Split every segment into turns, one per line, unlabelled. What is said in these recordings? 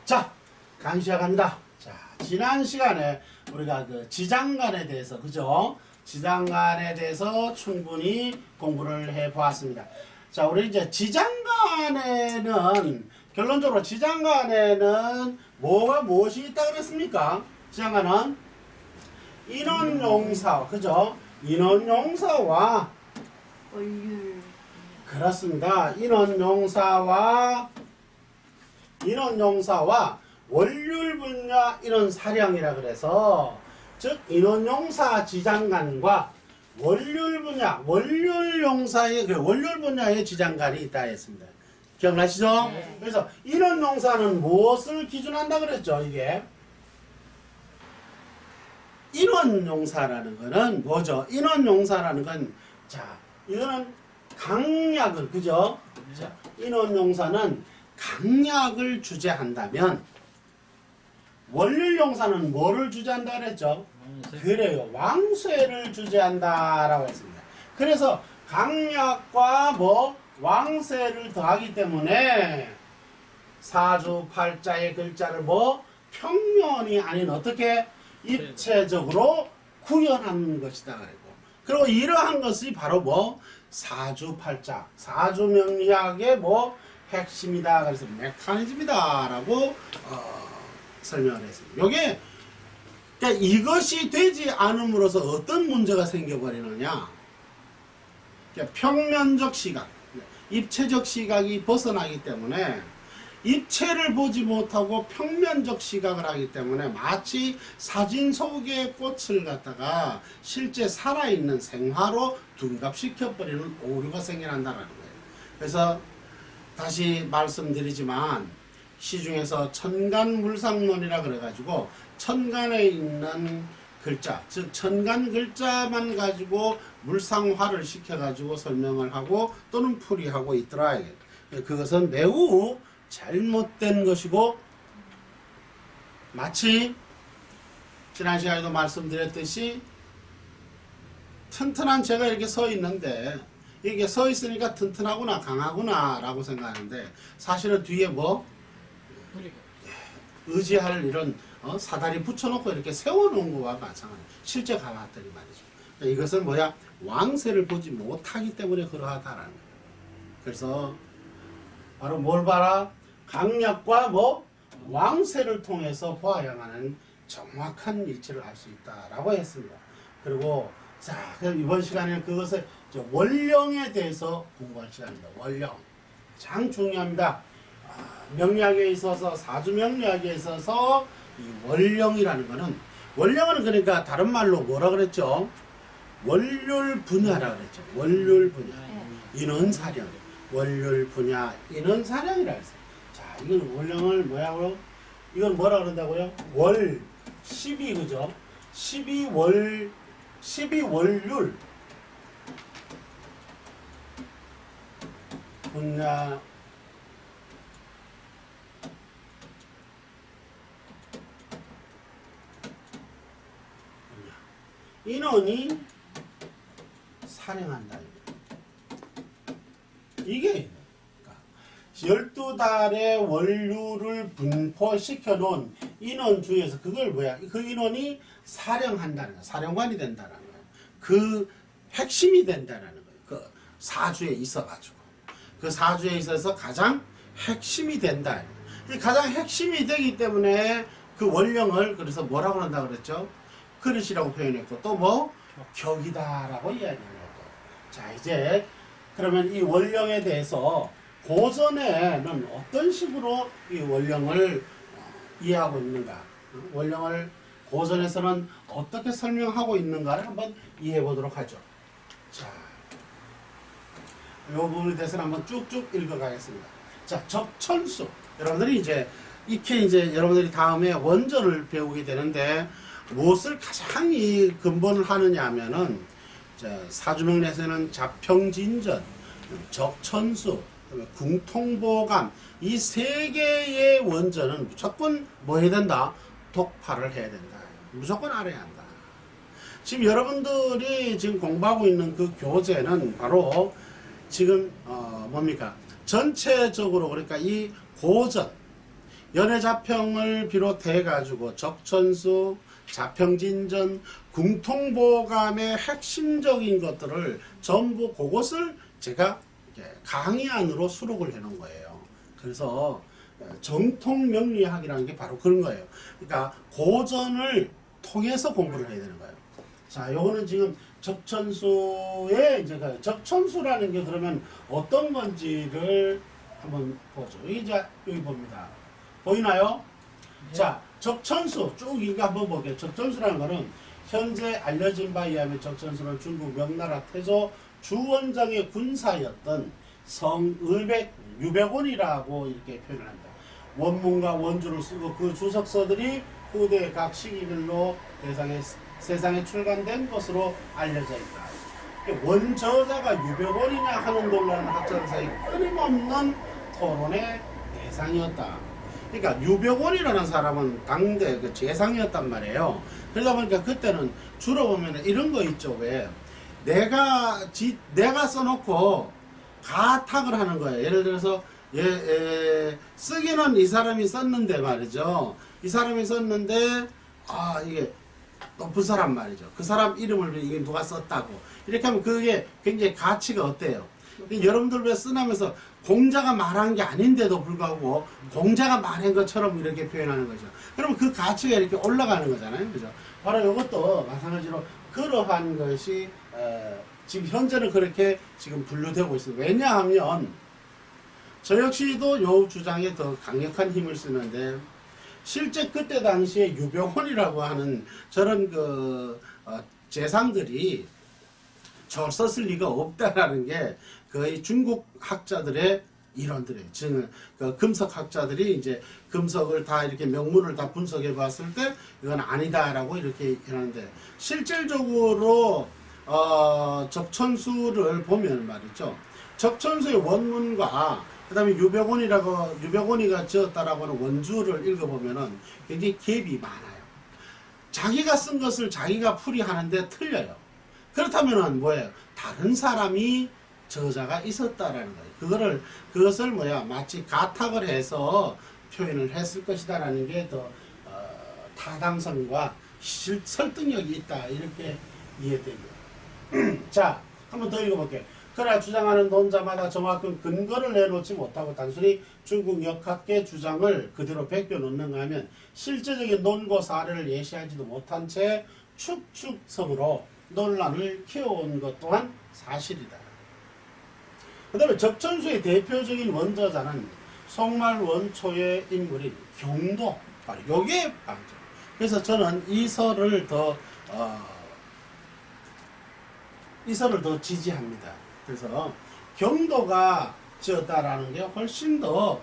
자, 강의 시작합니다. 자, 지난 시간에 우리가 그 지장간에 대해서, 그죠? 지장간에 대해서 충분히 공부를 해 보았습니다. 자, 우리 이제 지장간에는, 결론적으로 지장간에는 무엇이 있다 그랬습니까? 지장간은 인원용사, 그죠? 인원용사와,
원률.
그렇습니다. 인원용사와 원률 분야 인원사령이라 그래서, 즉 인원용사 지장간과 원률 분야, 원률 분야의 지장간이 있다 했습니다. 기억나시죠?
네.
그래서 인원용사는 무엇을 기준한다 그랬죠? 이게 인원용사라는 거는 뭐죠? 인원용사라는 건, 자, 이거는 강약을, 그죠? 자, 인원용사는 강약을 주재한다면, 원률용사는 뭐를 주재한다 그랬죠? 그래요. 왕쇠를 주재한다라고 했습니다. 그래서 강약과 왕쇠를 더하기 때문에 사주팔자의 글자를 평면이 아닌 어떻게 입체적으로 구현하는 것이다 그랬고, 그리고 이러한 것이 바로 사주팔자, 사주명리학의 핵심이다. 그래서 메커니즘이다라고 설명을 했습니다. 요게, 그러니까 이것이 되지 않음으로써 어떤 문제가 생겨버리느냐. 그러니까 평면적 시각, 입체적 시각이 벗어나기 때문에 입체를 보지 못하고 평면적 시각을 하기 때문에 마치 사진 속의 꽃을 갖다가 실제 살아있는 생화로 둔갑시켜버리는 오류가 생겨난다는 거예요. 그래서 다시 말씀드리지만, 시중에서 천간물상론이라 그래가지고 천간에 있는 글자, 즉 천간 글자만 가지고 물상화를 시켜가지고 설명을 하고 또는 풀이하고 있더라. 그것은 매우 잘못된 것이고, 마치 지난 시간에도 말씀드렸듯이 튼튼한 제가 이렇게 서 있는데, 이게 서 있으니까 튼튼하구나, 강하구나 라고 생각하는데, 사실은 뒤에 의지할 이런 사다리 붙여놓고 이렇게 세워놓은 것과 마찬가지. 실제 가봤더니 말이죠. 이것은 왕세를 보지 못하기 때문에 그러하다라는 거예요. 그래서 바로 뭘 봐라? 강약과 왕세를 통해서 보아야만은 정확한 이치를 알 수 있다라고 했습니다. 그리고 자, 그럼 이번 시간에는 그것을 원령에 대해서 공부할 시간입니다. 원령. 가장 중요합니다. 명리학에 있어서, 사주명리학에 있어서 이 원령이라는 거는, 원령은 그러니까 다른 말로 뭐라 그랬죠? 원률 분야라 그랬죠. 원률 분야. 인원사령. 원률 분야, 인원사령이라 했어요. 자, 이건 원령을 뭐라고요? 이건 뭐라 그런다고요? 12, 그죠? 12월률. 분야. 인원이 사령한다. 이게 12달의 원료를 분포시켜 놓은 인원 중에서 그걸 그 인원이 사령한다는 거야. 사령관이 된다는 거야. 그 핵심이 된다는 거예요. 그 사주에 있어가지고. 그 사주에 있어서 가장 핵심이 된다. 가장 핵심이 되기 때문에 그 원령을 그래서 뭐라고 한다 그랬죠? 그릇이라고 표현했고, 또 격이다라고 이야기했고. 자, 이제 그러면 이 원령에 대해서 고전에는 어떤 식으로 이 원령을 이해하고 있는가, 원령을 고전에서는 어떻게 설명하고 있는가를 한번 이해해 보도록 하죠. 자, 이 부분에 대해서는 한번 쭉쭉 읽어가겠습니다. 자, 적천수. 여러분들이 이제 여러분들이 다음에 원전을 배우게 되는데, 무엇을 가장 근본을 하느냐 하면은, 사주명리에서는 자평진전, 적천수, 궁통보감, 이 세 개의 원전은 무조건 해야 된다? 독파를 해야 된다. 무조건 알아야 한다. 지금 여러분들이 지금 공부하고 있는 그 교재는 바로 지금 뭡니까? 전체적으로, 그러니까 이 고전, 연해자평을 비롯해 가지고 적천수, 자평진전, 궁통보감의 핵심적인 것들을 전부 그것을 제가 강의 안으로 수록을 해 놓은 거예요. 그래서 정통명리학이라는 게 바로 그런 거예요. 그러니까 고전을 통해서 공부를 해야 되는 거예요. 자, 요거는 지금 적천수의 이제 적천수라는 게 그러면 어떤 건지를 한번 보죠. 여기 봅니다. 보이나요?
네.
자, 적천수 쭉 이거 한번 볼게요. 적천수라는 거는 현재 알려진 바에 의하면 적천수는 중국 명나라 태조 주원장의 군사였던 성의백 유백원이라고 이렇게 표현을 합니다. 원문과 원주를 쓰고 그 주석서들이 후대 각 시기별로 세상에 출간된 것으로 알려져 있다. 원저자가 유백원이냐 하는 논란은 학자들 사이 끊임없는 토론의 대상이었다. 그러니까 유백원이라는 사람은 당대 그 재상이었단 말이에요. 그러다 보니까 그때는 주로 보면 이런 거 있죠. 왜 내가 써놓고 가탁을 하는 거예요. 예를 들어서 쓰기는 이 사람이 썼는데 말이죠. 이 사람이 썼는데 이게 높은 사람 말이죠. 그 사람 이름을 이게 누가 썼다고 이렇게 하면 그게 굉장히 가치가 어때요? 여러분들 왜 쓰나면서 공자가 말한 게 아닌데도 불구하고 공자가 말한 것처럼 이렇게 표현하는 거죠. 그러면 그 가치가 이렇게 올라가는 거잖아요. 그죠? 바로 이것도 마찬가지로 그러한 것이 지금 현재는 그렇게 지금 분류되고 있습니다. 왜냐하면 저 역시도 요 주장에 더 강력한 힘을 쓰는데 실제 그때 당시에 유병원이라고 하는 저런 재상들이 저걸 썼을 리가 없다라는 게 거의 중국 학자들의 이론들이에요. 즉, 금석 학자들이 이제 금석을 다 이렇게 명문을 다 분석해 봤을 때 이건 아니다라고 이렇게 하는데 실질적으로 적천수를 보면 말이죠. 적천수의 원문과 그 다음에 유백원이가 지었다라고 하는 원주를 읽어보면은 굉장히 갭이 많아요. 자기가 쓴 것을 자기가 풀이하는데 틀려요. 그렇다면은 뭐예요? 다른 사람이 저자가 있었다라는 거예요. 그것을 마치 가탁을 해서 표현을 했을 것이다라는 게 더 타당성과 설득력이 있다 이렇게 이해됩니다. 자, 한번 더 읽어볼게요. 그러나 주장하는 논자마다 정확한 근거를 내놓지 못하고 단순히 중국 역학계 주장을 그대로 베껴놓는가 하면 실제적인 논고 사례를 예시하지도 못한 채 축축성으로 논란을 키워온 것 또한 사실이다. 그 다음에 적천수의 대표적인 원저자는 송말 원초의 인물인 경도, 바로 요게 방죠. 그래서 저는 이 설을 더 지지합니다. 그래서 경도가 지었다라는 게 훨씬 더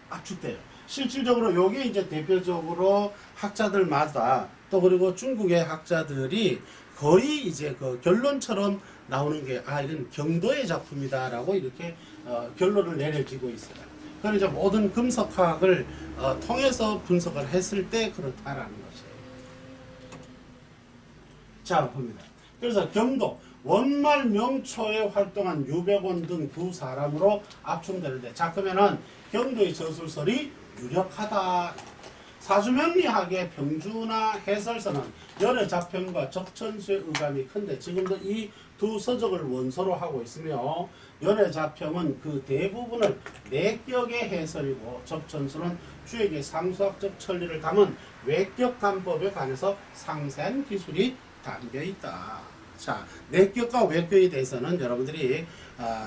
압축돼요. 실질적으로 요게 이제 대표적으로 학자들마다 또 그리고 중국의 학자들이 거의 이제 그 결론처럼 나오는 게 이건 경도의 작품이다라고 이렇게 결론을 내려지고 있어요. 그건 이제 모든 금속학을 통해서 분석을 했을 때 그렇다라는 것이에요. 자, 봅니다. 그래서 경도 원말 명초에 활동한 유백원 등 두 사람으로 압축되는데, 자, 그러면은 경도의 저술설이 유력하다. 사주명리학의 평주나 해설서는 연해자평과 적천수의 의감이 큰데 지금도 이 두 서적을 원서로 하고 있으며 연해자평은 그 대부분을 내격의 해설이고 적천수는 주역의 상수학적 천리를 담은 외격감법에 관해서 상세한 기술이 담겨 있다. 자, 내격과 외격에 대해서는 여러분들이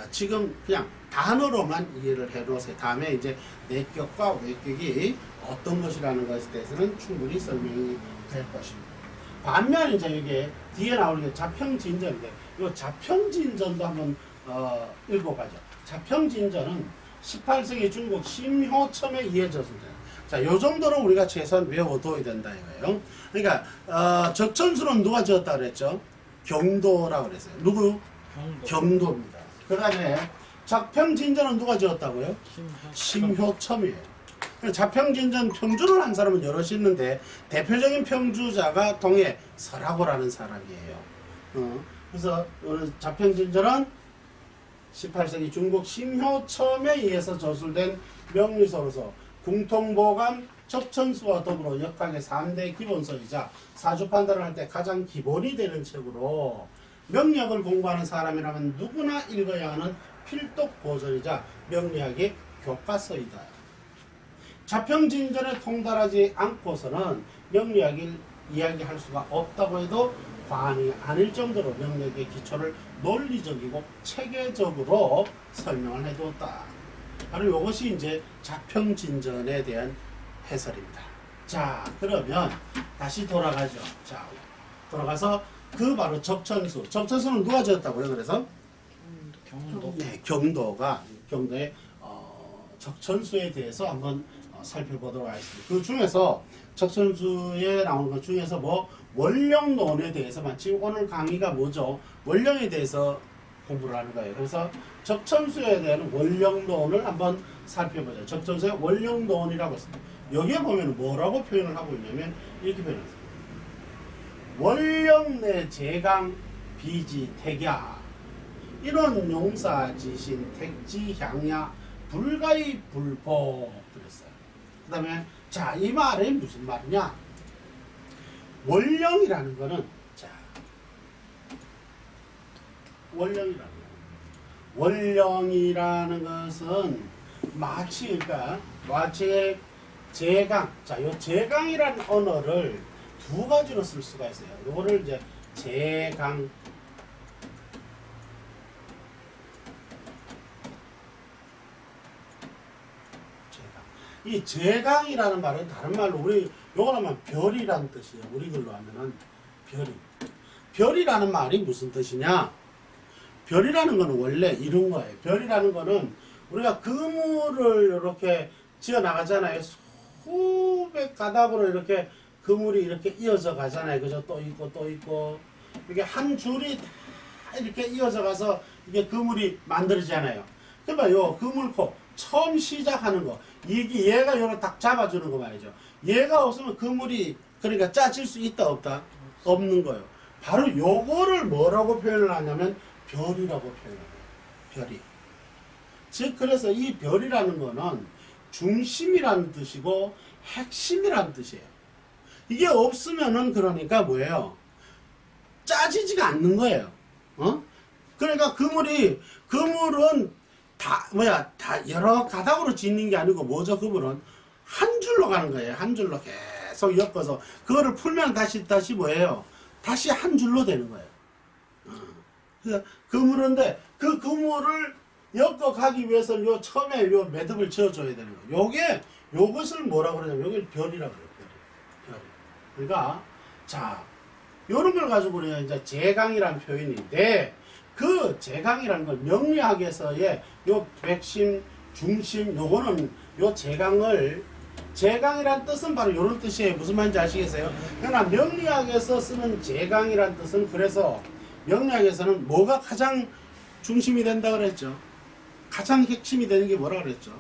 지금 그냥 단어로만 이해를 해놓으세요. 다음에 이제 내격과 외격이 어떤 것이라는 것에 대해서는 충분히 설명이 될 것입니다. 반면 이제 이게 뒤에 나오는 게 자평진전인데, 이 자평진전도 한번 읽어가죠. 자평진전은 18세기 중국 심효첨에 의해졌습니다. 자, 요 정도로 우리가 최소한 외워둬야 된다 이거예요. 그러니까 적천수는 누가 지었다 그랬죠? 경도라고 그랬어요. 누구? 경도입니다. 그 다음에 자평진전은 누가 지었다고요? 심효첨이에요. 자평진전 평주를 한 사람은 여럿이 있는데 대표적인 평주자가 동해 설하고라는 사람이에요. 그래서 자평진전은 18세기 중국 심효첨에 의해서 저술된 명리서로서 궁통보감, 적천수와 더불어 역학의 3대 기본서이자 사주 판단을 할 때 가장 기본이 되는 책으로 명리학을 공부하는 사람이라면 누구나 읽어야 하는 필독 고전이자 명리학의 교과서이다. 자평진전에 통달하지 않고서는 명리학을 이야기할 수가 없다고 해도 과언이 아닐 정도로 명리학의 기초를 논리적이고 체계적으로 설명을 해두었다. 바로 이것이 이제 자평진전에 대한 해설입니다. 자, 그러면 다시 돌아가죠. 자, 돌아가서 그 바로 적천수. 적천수는 누가 지었다고요? 그래서
경도.
네, 경도의 적천수에 대해서 한번 살펴보도록 하겠습니다. 그 중에서 적천수에 나오는 것 중에서 뭐 원령론에 대해서만, 지금 오늘 강의가 뭐죠? 원령에 대해서 공부를 하는 거예요. 그래서 적천수에 대한 원령론을 한번 살펴보자. 적천수의 원령론이라고 했습니다. 여기에 보면 뭐라고 표현을 하고 있냐면 이렇게 표현했습니다. 원령 내 제강 비지 택야 이런 용사 지신 택지 향야 불가의 불법 그랬어요. 그 다음에 자, 이 말이 무슨 말이냐? 원령이라는 거는 자, 원령이라는 것은 마치 그러니까 마치 제강. 자, 요 제강이라는 언어를 두 가지로 쓸 수가 있어요. 요거를 이제 제강 이 제강이라는 말은 다른 말로 우리 요걸 하면 별이라는 뜻이에요. 우리 글로 하면은 별이라는 말이 무슨 뜻이냐? 별이라는 거는 원래 이런 거예요. 별이라는 거는 우리가 그물을 이렇게 지어 나가잖아요. 수백 가닥으로 이렇게 그물이 이렇게 이어져 가잖아요. 그죠? 또 있고 또 있고 이게 한 줄이 다 이렇게 이어져 가서 이게 그물이 만들어지잖아요. 그러니까 요 그물코 처음 시작하는 거, 이게 얘가 요를 딱 잡아주는 거 말이죠. 얘가 없으면 그물이 그러니까 짜질 수 있다 없다? 없는 거예요. 바로 요거를 뭐라고 표현을 하냐면 별이라고 표현을 해요. 별이. 즉 그래서 이 별이라는 거는 중심이라는 뜻이고 핵심이라는 뜻이에요. 이게 없으면은 그러니까 뭐예요? 짜지지가 않는 거예요. 그러니까 그물은 다 여러 가닥으로 짓는 게 아니고 뭐죠? 그물은 한 줄로 가는 거예요. 한 줄로 계속 엮어서 그거를 풀면 다시 뭐예요? 다시 한 줄로 되는 거예요. 그래서 그물인데 그 그물을 엮어 가기 위해서는 요 처음에 요 매듭을 지어줘야 되는 거예요. 요것을 뭐라고 그러냐면 여기 별이라고 그래요. 별이. 그러니까 자, 요런 걸 가지고 우리가 이제 제강이라는 표현인데 그 제강이라는 건 명리학에서의 요 백심, 중심, 요거는 요 제강이란 뜻은 바로 요런 뜻이에요. 무슨 말인지 아시겠어요? 그러나 명리학에서 쓰는 제강이란 뜻은 그래서 명리학에서는 뭐가 가장 중심이 된다 그랬죠? 가장 핵심이 되는 게 뭐라 그랬죠?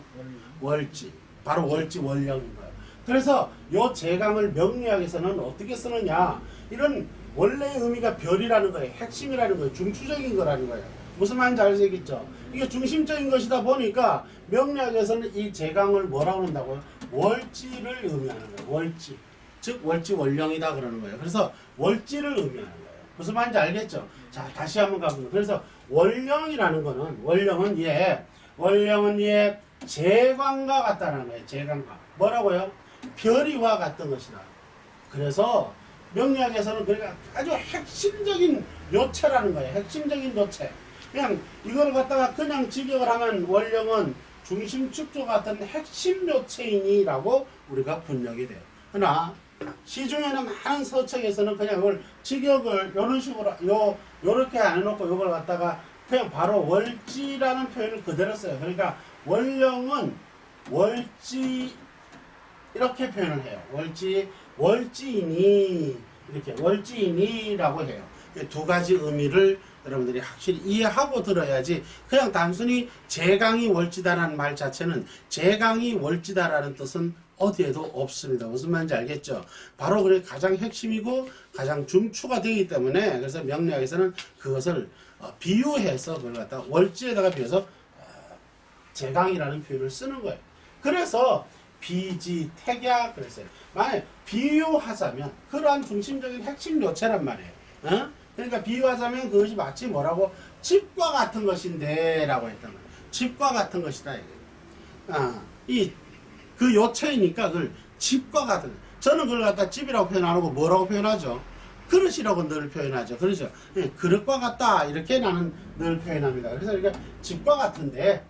월지. 바로 월지 원령인 거예요. 그래서 요 제강을 명리학에서는 어떻게 쓰느냐? 이런 원래의 의미가 별이라는 거예요. 핵심이라는 거예요. 중추적인 거라는 거예요. 무슨 말인지 알겠죠? 이게 중심적인 것이다 보니까 명리학에서는 이 제강을 뭐라고 한다고요? 월지를 의미하는 거예요. 월지. 즉 월지 원령이다 그러는 거예요. 그래서 월지를 의미하는 거예요. 무슨 말인지 알겠죠? 자, 다시 한번 가보면 그래서 원령이라는 거는 원령은 얘 제광과 같다는 거예요. 제광과. 뭐라고요? 별이와 같은 것이다. 그래서 명리학에서는 그러니까 아주 핵심적인 요체라는 거예요. 핵심적인 요체. 그냥 이걸 갖다가 그냥 직역을 하면 원령은 중심축조 같은 핵심 요체이니라고 우리가 분석이 돼요. 그러나 시중에는 많은 서책에서는 그냥 이걸 직역을 이런 식으로 요렇게 안 해놓고 이걸 갖다가 그냥 바로 월지라는 표현을 그대로 써요. 그러니까 원령은 월지 이렇게 표현을 해요. 월지이니 이렇게 월지이니라고 해요. 두 가지 의미를 여러분들이 확실히 이해하고 들어야지 그냥 단순히 제강이 월지다라는 말 자체는 제강이 월지다라는 뜻은 어디에도 없습니다. 무슨 말인지 알겠죠? 바로 그게 가장 핵심이고 가장 중추가 되기 때문에 그래서 명리학에서는 그것을 비유해서 그걸 갖다가 월지에다가 비해서 제강이라는 표현을 쓰는 거예요. 그래서 비지택야 그랬어요. 만약 비유하자면 그러한 중심적인 핵심 요체란 말이에요. 어? 그러니까 비유하자면 그것이 마치 뭐라고 집과 같은 것인데 라고 했단 말이에요. 집과 같은 것이다. 그 요체이니까 그걸 집과 같은 저는 그걸 갖다 집이라고 표현 안 하고 뭐라고 표현하죠? 그릇이라고 늘 표현하죠. 그렇죠? 예, 그릇과 같다 이렇게 나는 늘 표현합니다. 그래서 이게 집과 같은데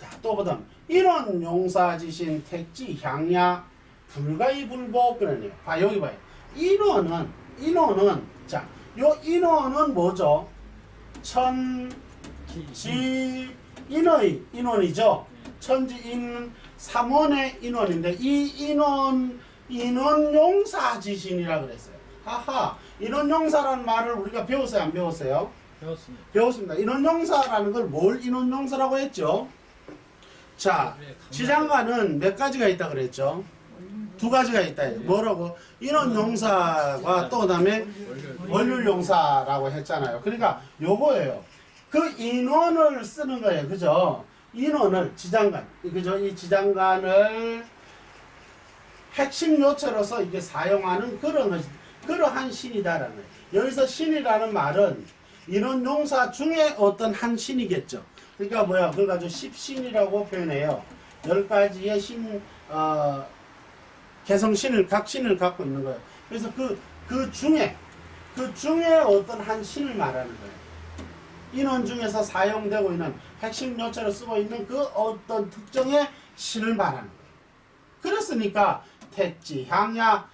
자, 또 보다 인원 용사지신 택지 향야 불가이 불복 그러네요. 봐 여기 봐요. 인원은 자, 요 인원은 뭐죠? 천지 인원이죠. 천지인 3원의 인원인데 이 인원 용사지신이라 그랬어요. 하하, 인원용사라는 말을 우리가 배웠어요? 안 배웠어요?
배웠습니다.
배웠습니다. 인원용사라는 걸 뭘 인원용사라고 했죠? 자, 지장과는 몇 가지가 있다 그랬죠? 두 가지가 있다. 뭐라고? 인원용사와 또 그다음에 원률용사라고 했잖아요. 그러니까 요거예요. 그 인원을 쓰는 거예요. 그죠? 인원을 지장간, 그죠? 이 지장간을 핵심 요체로서 이게 사용하는 그러한 신이다라는 거예요. 여기서 신이라는 말은 이런 용사 중에 어떤 한 신이겠죠. 그러니까 뭐야? 그걸 가지고 십신이라고 표현해요. 10가지의 신, 개성신을, 각 신을 갖고 있는 거예요. 그래서 그 중에 어떤 한 신을 말하는 거예요. 인원 중에서 사용되고 있는 핵심 요체로 쓰고 있는 그 어떤 특정의 신을 말하는 거예요. 그렇으니까 택지, 향야,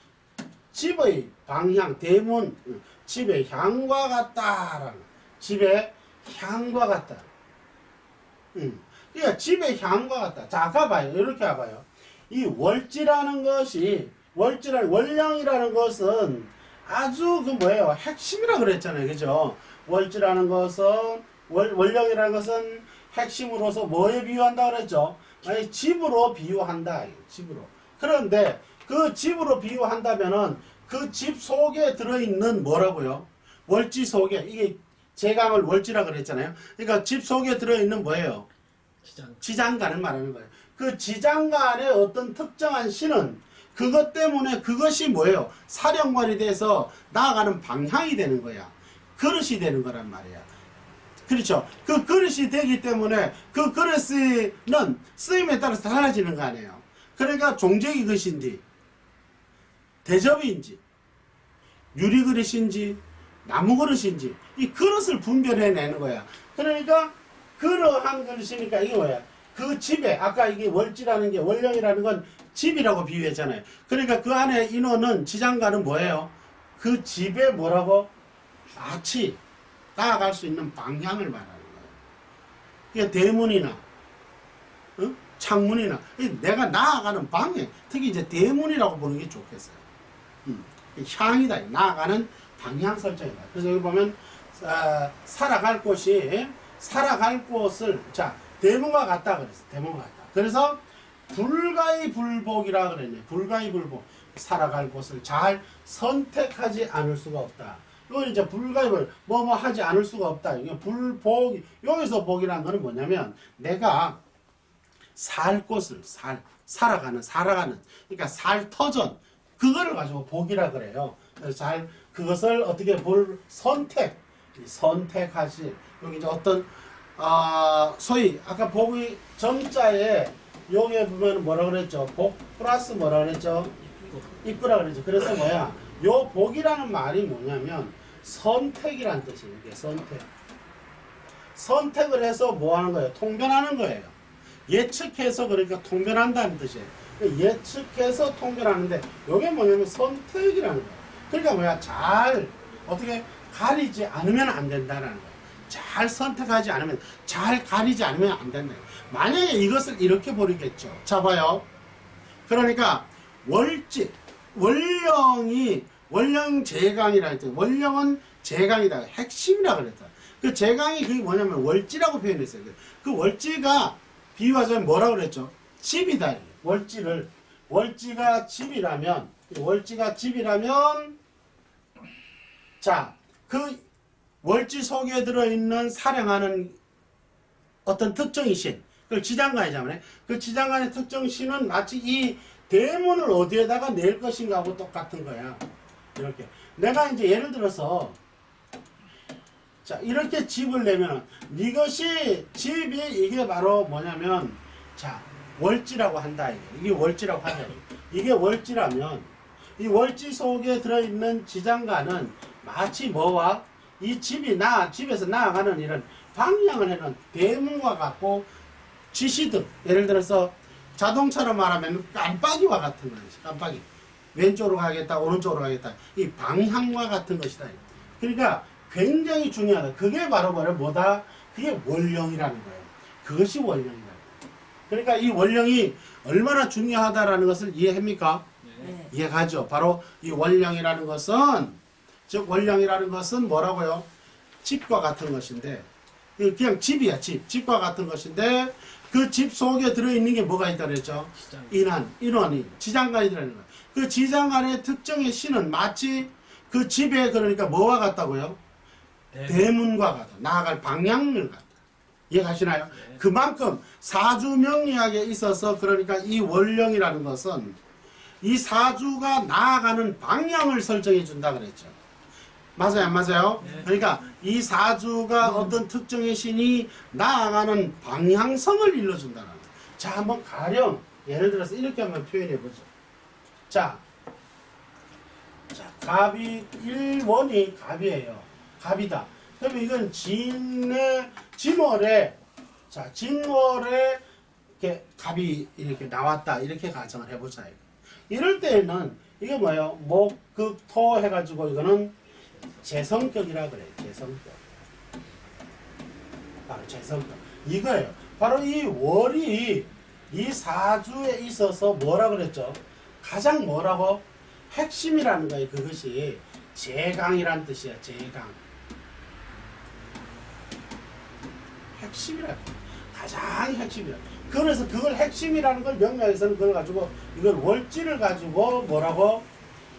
집의 방향, 대문, 집의 향과 같다라는 집의 향과 같다. 그러니까 집의 향과 같다. 자, 가봐요. 이렇게 가봐요. 이 월지라는 것이 월령이라는 것은 아주 그 뭐예요? 핵심이라 그랬잖아요. 그죠? 월지라는 것은 월령이라는 것은 핵심으로서 뭐에 비유한다 그랬죠? 아니, 집으로 비유한다. 집으로. 그런데 그 집으로 비유한다면은 그 집 속에 들어있는 뭐라고요? 월지 속에 이게 제강을 월지라 그랬잖아요. 그러니까 집 속에 들어있는 뭐예요? 지장간을 말하는 거예요. 그 지장간의 어떤 특정한 신은 그것 때문에 그것이 뭐예요? 사령관이 돼서 나아가는 방향이 되는 거야. 그릇이 되는 거란 말이야. 그렇죠? 그 그릇이 되기 때문에 그 그릇은 쓰임에 따라서 달라지는 거 아니에요. 그러니까 종제기 그릇인지 대접인지 유리 그릇인지 나무 그릇인지 이 그릇을 분별해내는 거야. 그러니까 그러한 그릇이니까 이게 뭐야? 그 집에 아까 이게 월지라는 게 월령이라는 건 집이라고 비유했잖아요. 그러니까 그 안에 인원은 지장간은 뭐예요? 그 집에 뭐라고? 아치 나아갈 수 있는 방향을 말하는 거예요. 그게 대문이나 창문이나 내가 나아가는 방향, 특히 이제 대문이라고 보는 게 좋겠어요. 향이다. 나아가는 방향 설정이다. 그래서 여기 보면 살아갈 곳을 자 대문과 같다 그랬어. 대문과 같다. 그래서 불가이불복이라 그랬네. 불가이불복. 살아갈 곳을 잘 선택하지 않을 수가 없다. 이건 이제 불가입을 뭐뭐 하지 않을 수가 없다. 이게 불복. 여기서 복이라는 거는 뭐냐면 내가 살 곳을 살아가는 그러니까 살터전 그거를 가지고 복이라 그래요. 그래서 잘 그것을 어떻게 선택하시 여기 이제 어떤 소위 아까 복의 점자에 여기에 보면 뭐라 그랬죠? 복 플러스 뭐라 그랬죠? 입구라 그랬죠. 그래서 뭐야? 요 복이라는 말이 뭐냐면 선택이란 뜻이에요. 이게 선택을 해서 뭐 하는 거예요? 통변하는 거예요. 예측해서 그러니까 통변한다는 뜻이에요. 예측해서 통변하는데 이게 뭐냐면 선택이라는 거예요. 그러니까 뭐야? 잘 어떻게 가리지 않으면 안 된다는 거예요. 잘 선택하지 않으면 잘 가리지 않으면 안 된다. 만약에 이것을 이렇게 버리겠죠. 자 봐요. 그러니까 월령 제강이라 했죠. 월령은 제강이다. 핵심이라 그랬다. 그 제강이 그게 뭐냐면 월지라고 표현했어요. 그 월지가 비유하자면 뭐라고 그랬죠? 집이다. 월지가 집이라면 자, 그 월지 속에 들어있는 사령하는 어떤 특정이신 그걸 지장간이잖아요. 그 지장간의 특정 시는 마치 이 대문을 어디에다가 낼 것인가 하고 똑같은 거야. 이렇게. 내가 이제 예를 들어서 자 이렇게 집을 내면 이것이 집이 이게 바로 뭐냐면 자 월지라고 한다. 이게 월지라고 하자. 이게 월지라면 이 월지 속에 들어있는 지장간은 마치 뭐와 이 집에서 나아가는 이런 방향을 해놓은 대문과 같고 지시등 예를 들어서 자동차로 말하면 깜빡이와 같은 것이 깜빡이 왼쪽으로 가겠다 오른쪽으로 가겠다 이 방향과 같은 것이다. 그러니까 굉장히 중요하다. 그게 바로 뭐다? 그게 원령이라는 거예요. 그것이 원령이다. 그러니까 이 원령이 얼마나 중요하다라는 것을 이해합니까?
네.
이해가죠. 바로 이 원령이라는 것은 즉 원령이라는 것은 뭐라고요? 집과 같은 것인데 그냥 집이야 집. 집과 같은 것인데 그 집 속에 들어있는 게 뭐가 있다 그랬죠? 인원이 지장간이 들어있는 거야. 그 지장간의 특정의 시는 마치 그 집에 그러니까 뭐와 같다고요? 대문과 같다. 나아갈 방향을 같다. 이해가시나요?
네.
그만큼 사주명리학에 있어서 그러니까 이 원령이라는 것은 이 사주가 나아가는 방향을 설정해 준다 그랬죠. 맞아요, 안 맞아요?
네.
그러니까 이 사주가 어떤 특정의 신이 나아가는 방향성을 일러준다는 거예요. 자, 한번 가령 예를 들어서 이렇게 한번 표현해 보죠. 자, 갑이 1원이 갑이에요. 갑이다. 그러면 이건 진월에 이렇게 갑이 이렇게 나왔다. 이렇게 가정을 해보자. 이럴 때는 이게 뭐예요? 목, 극, 토 해가지고 이거는 재성격이라 그래요. 재성격. 바로 재성격. 이거예요. 바로 이 월이 이 사주에 있어서 뭐라 그랬죠? 가장 뭐라고? 핵심이라는 거예요. 그것이 재강이란 뜻이야. 재강. 핵심이라. 가장 핵심이라. 그래서 그걸 핵심이라는 걸 명리학에서는 그걸 가지고 이걸 월지를 가지고 뭐라고?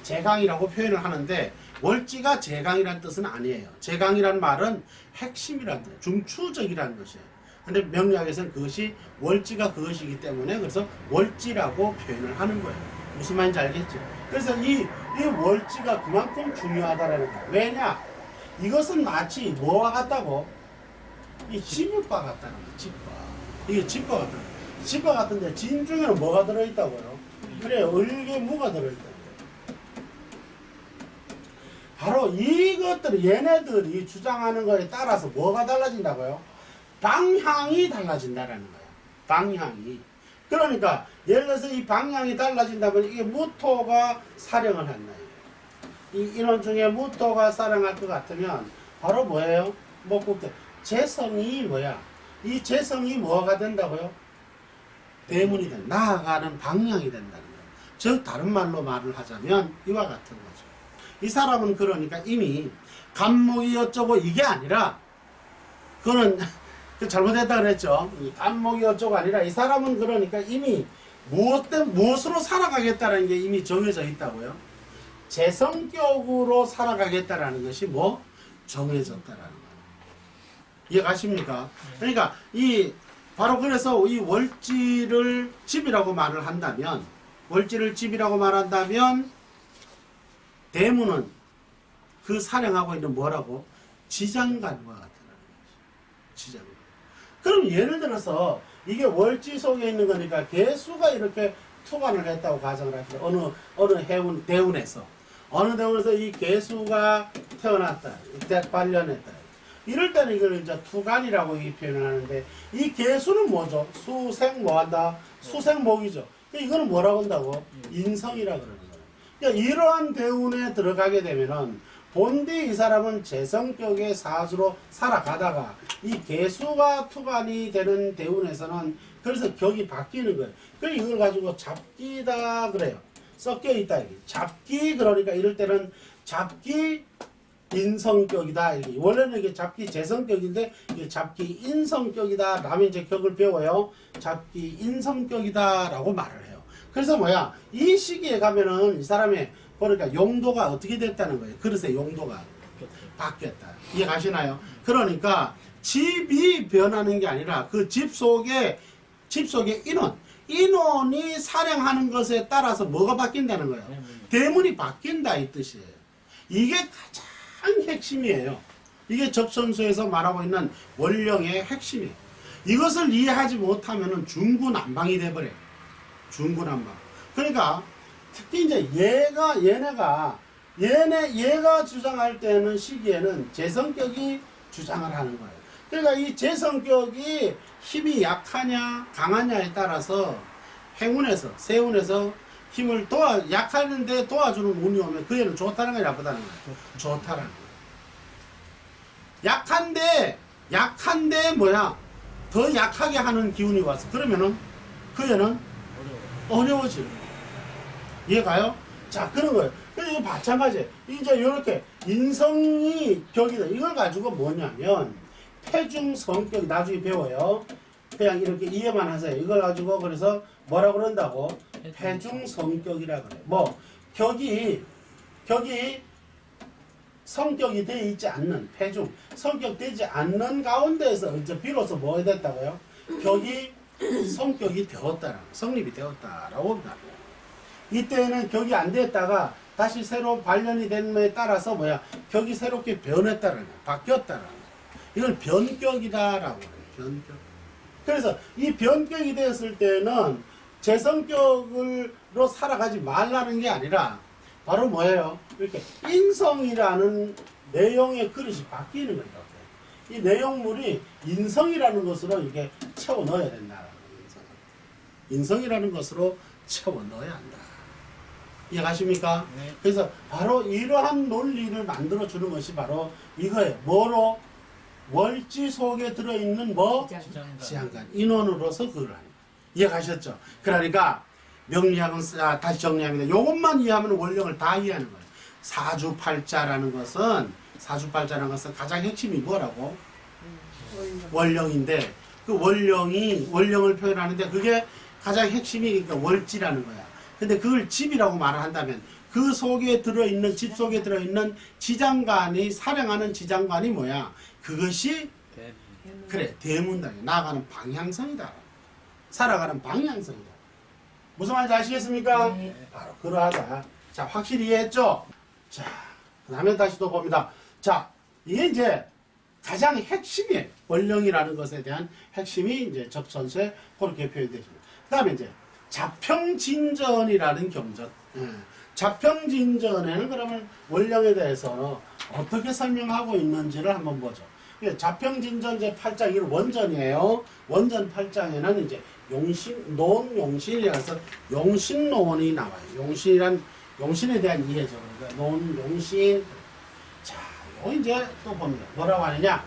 재강이라고 표현을 하는데 월지가 재강이라는 뜻은 아니에요. 재강이라는 말은 핵심이라는 뜻, 중추적이라는 것이에요. 근데 명리학에서는 그것이 월지가 그것이기 때문에 그래서 월지라고 표현을 하는 거예요. 무슨 말인지 알겠죠? 그래서 이 월지가 그만큼 중요하다라는 거예요. 왜냐? 이것은 마치 뭐와 같다고? 이 집과 같다는 거예요. 집과. 이게 집과 같다는 거예요. 집과 같은데 진 중에는 뭐가 들어있다고요? 그래, 을개무가 들어있다. 바로 이것들 얘네들이 주장하는 거에 따라서 뭐가 달라진다고요? 방향이 달라진다라는 거예요. 방향이. 그러니까 예를 들어서 이 방향이 달라진다면 이게 무토가 사령을 한다. 이 인원 중에 무토가 사령할 것 같으면 바로 뭐예요? 목국대. 재성이 뭐야? 이 재성이 뭐가 된다고요? 대문이 된다. 나아가는 방향이 된다는 거예요. 즉 다른 말로 말을 하자면 이와 같은 거죠. 이 사람은 그러니까 이미 간목이 어쩌고 이게 아니라 그거는 잘못했다 그랬죠. 이 간목이 어쩌고 아니라 이 사람은 그러니까 이미 무엇으로 살아가겠다는 게 이미 정해져 있다고요. 재성격으로 살아가겠다라는 것이 뭐 정해졌다라는 거예요. 이해가십니까? 그러니까 바로 그래서 이 월지를 집이라고 말을 한다면 월지를 집이라고 말한다면 대문은 그 사령하고 있는 뭐라고? 지장간과 같다는 거죠. 지장간. 그럼 예를 들어서 이게 월지 속에 있는 거니까 개수가 이렇게 투관을 했다고 가정을 합시다. 어느 대운에서 이 개수가 태어났다. 발련했다. 이럴 때는 이걸 이제 투간이라고 이 표현을 하는데 이 개수는 뭐죠? 수생 뭐한다? 수생목이죠. 이거는 뭐라고 한다고? 인성이라 그러는 거예요. 그러니까 이러한 대운에 들어가게 되면은 본디 이 사람은 재성격의 사주로 살아가다가 이 개수가 투간이 되는 대운에서는 그래서 격이 바뀌는 거예요. 그래서 이걸 가지고 잡기다 그래요. 섞여 있다. 잡기 그러니까 이럴 때는 잡기 인성격이다. 이렇게. 원래는 이게 잡기 재성격인데 이게 잡기 인성격이다. 라면 이제 격을 배워요. 잡기 인성격이다라고 말을 해요. 그래서 뭐야? 이 시기에 가면은 이 사람의 보니까 용도가 어떻게 됐다는 거예요. 그릇의 용도가 바뀌었다. 이해 가시나요? 그러니까 집이 변하는 게 아니라 그 집 속에 집 속의 인원이 사령하는 것에 따라서 뭐가 바뀐다는 거예요? 대문이 바뀐다 이 뜻이에요. 이게 가장 핵심이에요. 이게 적천수에서 말하고 있는 원령의 핵심이에요. 이것을 이해하지 못하면 중구난방이 돼버려요. 중구난방. 그러니까 특히 이제 얘가 주장할 때는 시기에는 제성격이 주장을 하는 거예요. 그러니까 이 제성격이 힘이 약하냐 강하냐에 따라서 행운에서 세운에서 힘을 약하는데 도와주는 운이 오면 그 애는 좋다는 거야 나쁘다는 거야? 좋다는 거야. 약한데 뭐야? 더 약하게 하는 기운이 와서 그러면은 그 애는 어려워지는 거야. 이해가요? 자, 그런 거예요. 그래서 이거 마찬가지예요. 이제 이렇게 인성이 격이다. 이걸 가지고 뭐냐면 폐중 성격 나중에 배워요. 그냥 이렇게 이해만 하세요. 이걸 가지고 그래서 뭐라 그런다고? 폐중 성격이라 그래. 뭐 격이 성격이 되어 있지 않는 폐중 성격 되지 않는 가운데에서 이제 비로소 뭐 됐다고요? 격이 성격이 되었다라고 성립이 되었다라고 한다. 이때는 격이 안 됐다가 다시 새로 발현이 된 것에 따라서 뭐야? 격이 새롭게 변했다는 거야. 바뀌었다는 거야. 이걸 변격이다라고 해요. 변격. 그래서 이 변격이 되었을 때는 제 성격으로 살아가지 말라는 게 아니라 바로 뭐예요? 이렇게 인성이라는 내용의 그릇이 바뀌는 거예요. 이 내용물이 인성이라는 것으로 이렇게 채워 넣어야 된다. 인성이라는 것으로 채워 넣어야 한다. 이해가십니까?
네.
그래서 바로 이러한 논리를 만들어 주는 것이 바로 이거예요. 뭐로? 월지 속에 들어있는 뭐? 지향간. 인원으로서 그걸 하는 거예요. 이해가셨죠? 그러니까 명리학은 다시 정리합니다. 이것만 이해하면 원령을 다 이해하는 거예요. 사주팔자라는 것은 가장 핵심이 뭐라고? 원령인데 그 원령을 표현하는데 그게 가장 핵심이 그러니까 월지라는 거야. 근데 그걸 집이라고 말을 한다면 그 속에 들어있는 집 속에 들어있는 지장간이 사령하는 지장간이 뭐야? 그것이 그래 대문당이 나아가는 방향성이다. 살아가는 방향성이다. 무슨 말인지 아시겠습니까?
네.
바로 그러하다. 자, 확실히 이해했죠? 자, 그 다음에 다시 또 봅니다. 자, 이게 이제 가장 핵심이에요. 원령이라는 것에 대한 핵심이 이제 적천수에 그렇게 표현되십니다. 그 다음에 이제 자평진전이라는 경전. 자평진전에는 그러면 원령에 대해서 어떻게 설명하고 있는지를 한번 보죠. 자평진전 제 8장, 이건 원전이에요. 원전 8장에는 이제 논용신이라서 용신론이 나와요. 용신에 대한 이해죠. 그러니까 논용신. 자, 요 이제 또 봅니다. 뭐라고 하느냐?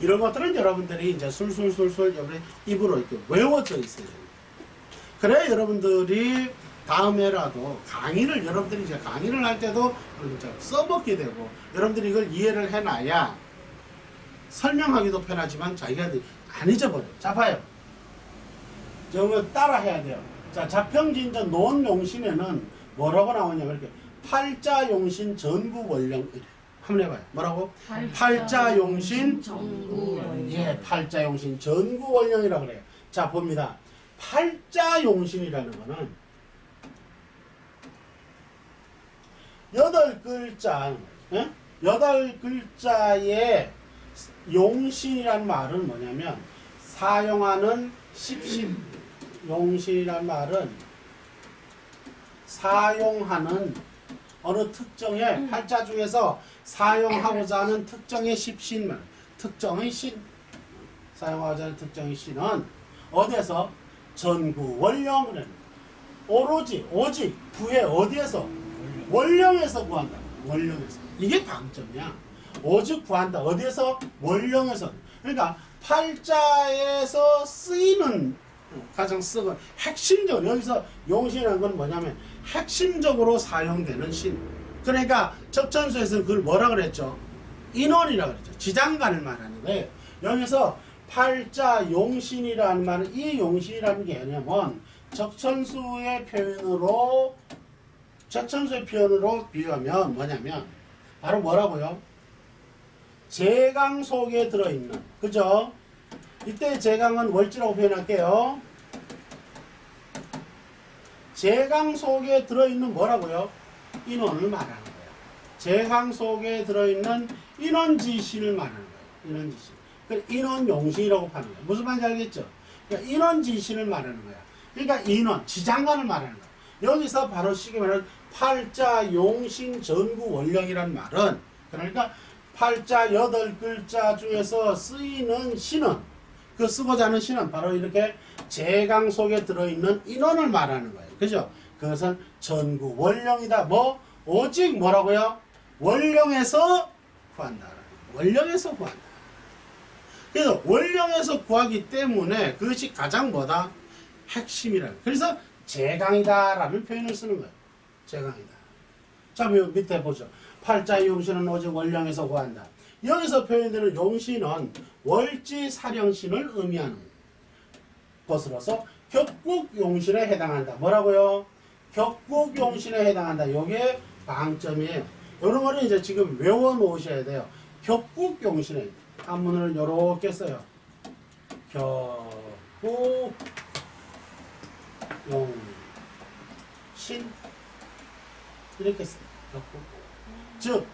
이런 것들은 여러분들이 이제 술술술술 입으로 이렇게 외워져 있어야 됩니다. 그래야 여러분들이 다음에라도 여러분들이 이제 강의를 할 때도 이제 써먹게 되고, 여러분들이 이걸 이해를 해놔야 설명하기도 편하지만 자기가 안 잊어버려요. 자, 봐요. 저거 따라 해야 돼요. 자, 자평진전 논용신에는 뭐라고 나오냐면 이렇게 팔자용신 전구원령 이래. 한번 해봐요. 뭐라고? 팔자용신
전구원령.
예, 팔자용신 전구원령이라고 그래요. 자, 봅니다. 팔자용신이라는 거는 8글자, 예? 8글자의 용신이란 말은 뭐냐면 사용하는 십신. 용신이란 말은 사용하는 어느 특정의 팔자 중에서 사용하고자 하는 특정의 십신만, 특정의 신, 사용하고자 하는 특정의 신은 어디에서? 전구 원령을 오직 부에 어디에서? 원령에서 구한다. 원령에서. 이게 방점이야. 오직 구한다. 어디에서? 원령에서. 그러니까 팔자에서 쓰이는 가장 쓰고 핵심적으로 여기서 용신이라는 건 뭐냐면 핵심적으로 사용되는 신. 그러니까 적천수에서는 그걸 뭐라 그랬죠? 인원이라 그랬죠. 지장간을 말하는 거예요. 여기서 팔자 용신이라는 말은 이 용신이라는 게 뭐냐면 적천수의 표현으로 비유하면 뭐냐면 바로 뭐라고요? 제강 속에 들어있는, 그죠? 이때 제강은 월지라고 표현할게요. 제강 속에 들어있는 뭐라고요? 인원을 말하는 거예요. 제강 속에 들어있는 인원지시를 말하는 거예요. 인원지시. 인원 용신이라고 하는 거예요. 무슨 말인지 알겠죠? 그러니까 인원지시를 말하는 거야. 그러니까 인원, 지장간을 말하는 거야. 여기서 바로 쉽게 말하는 팔자, 용신, 전구, 원령이란 말은 그러니까 팔자 8글자 중에서 쓰이는 신은 그 쓰고자 하는 신은 바로 이렇게 제강 속에 들어있는 인원을 말하는 거예요. 그죠? 그것은 전구, 원령이다. 뭐? 오직 뭐라고요? 원령에서 구한다. 원령에서 구한다. 그래서 원령에서 구하기 때문에 그것이 가장 뭐다? 핵심이라. 그래서 제강이다라는 표현을 쓰는 거예요. 제강이다. 자, 밑에 보죠. 팔자 용신은 오직 원령에서 구한다. 여기서 표현되는 용신은 월지사령신을 의미하는 것으로서 격국용신에 해당한다. 뭐라고요? 격국용신에 해당한다. 요게 방점이에요. 이런 거는 이제 지금 외워 놓으셔야 돼요. 격국용신에 한문을 요렇게 써요. 격국용신 이렇게 써요. 격국. 즉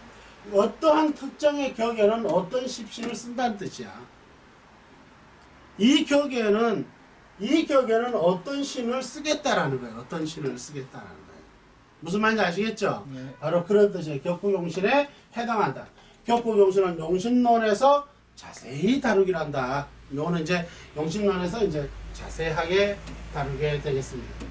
어떠한 특정의 격에는 어떤 십신을 쓴다는 뜻이야. 이 격에는 어떤 신을 쓰겠다라는 거예요. 어떤 신을 쓰겠다라는 거예요. 무슨 말인지 아시겠죠?
네.
바로 그런 뜻이에요. 격국용신에 해당한다. 격국용신은 용신론에서 자세히 다루기를 한다. 요거는 이제 용신론에서 이제 자세하게 다루게 되겠습니다.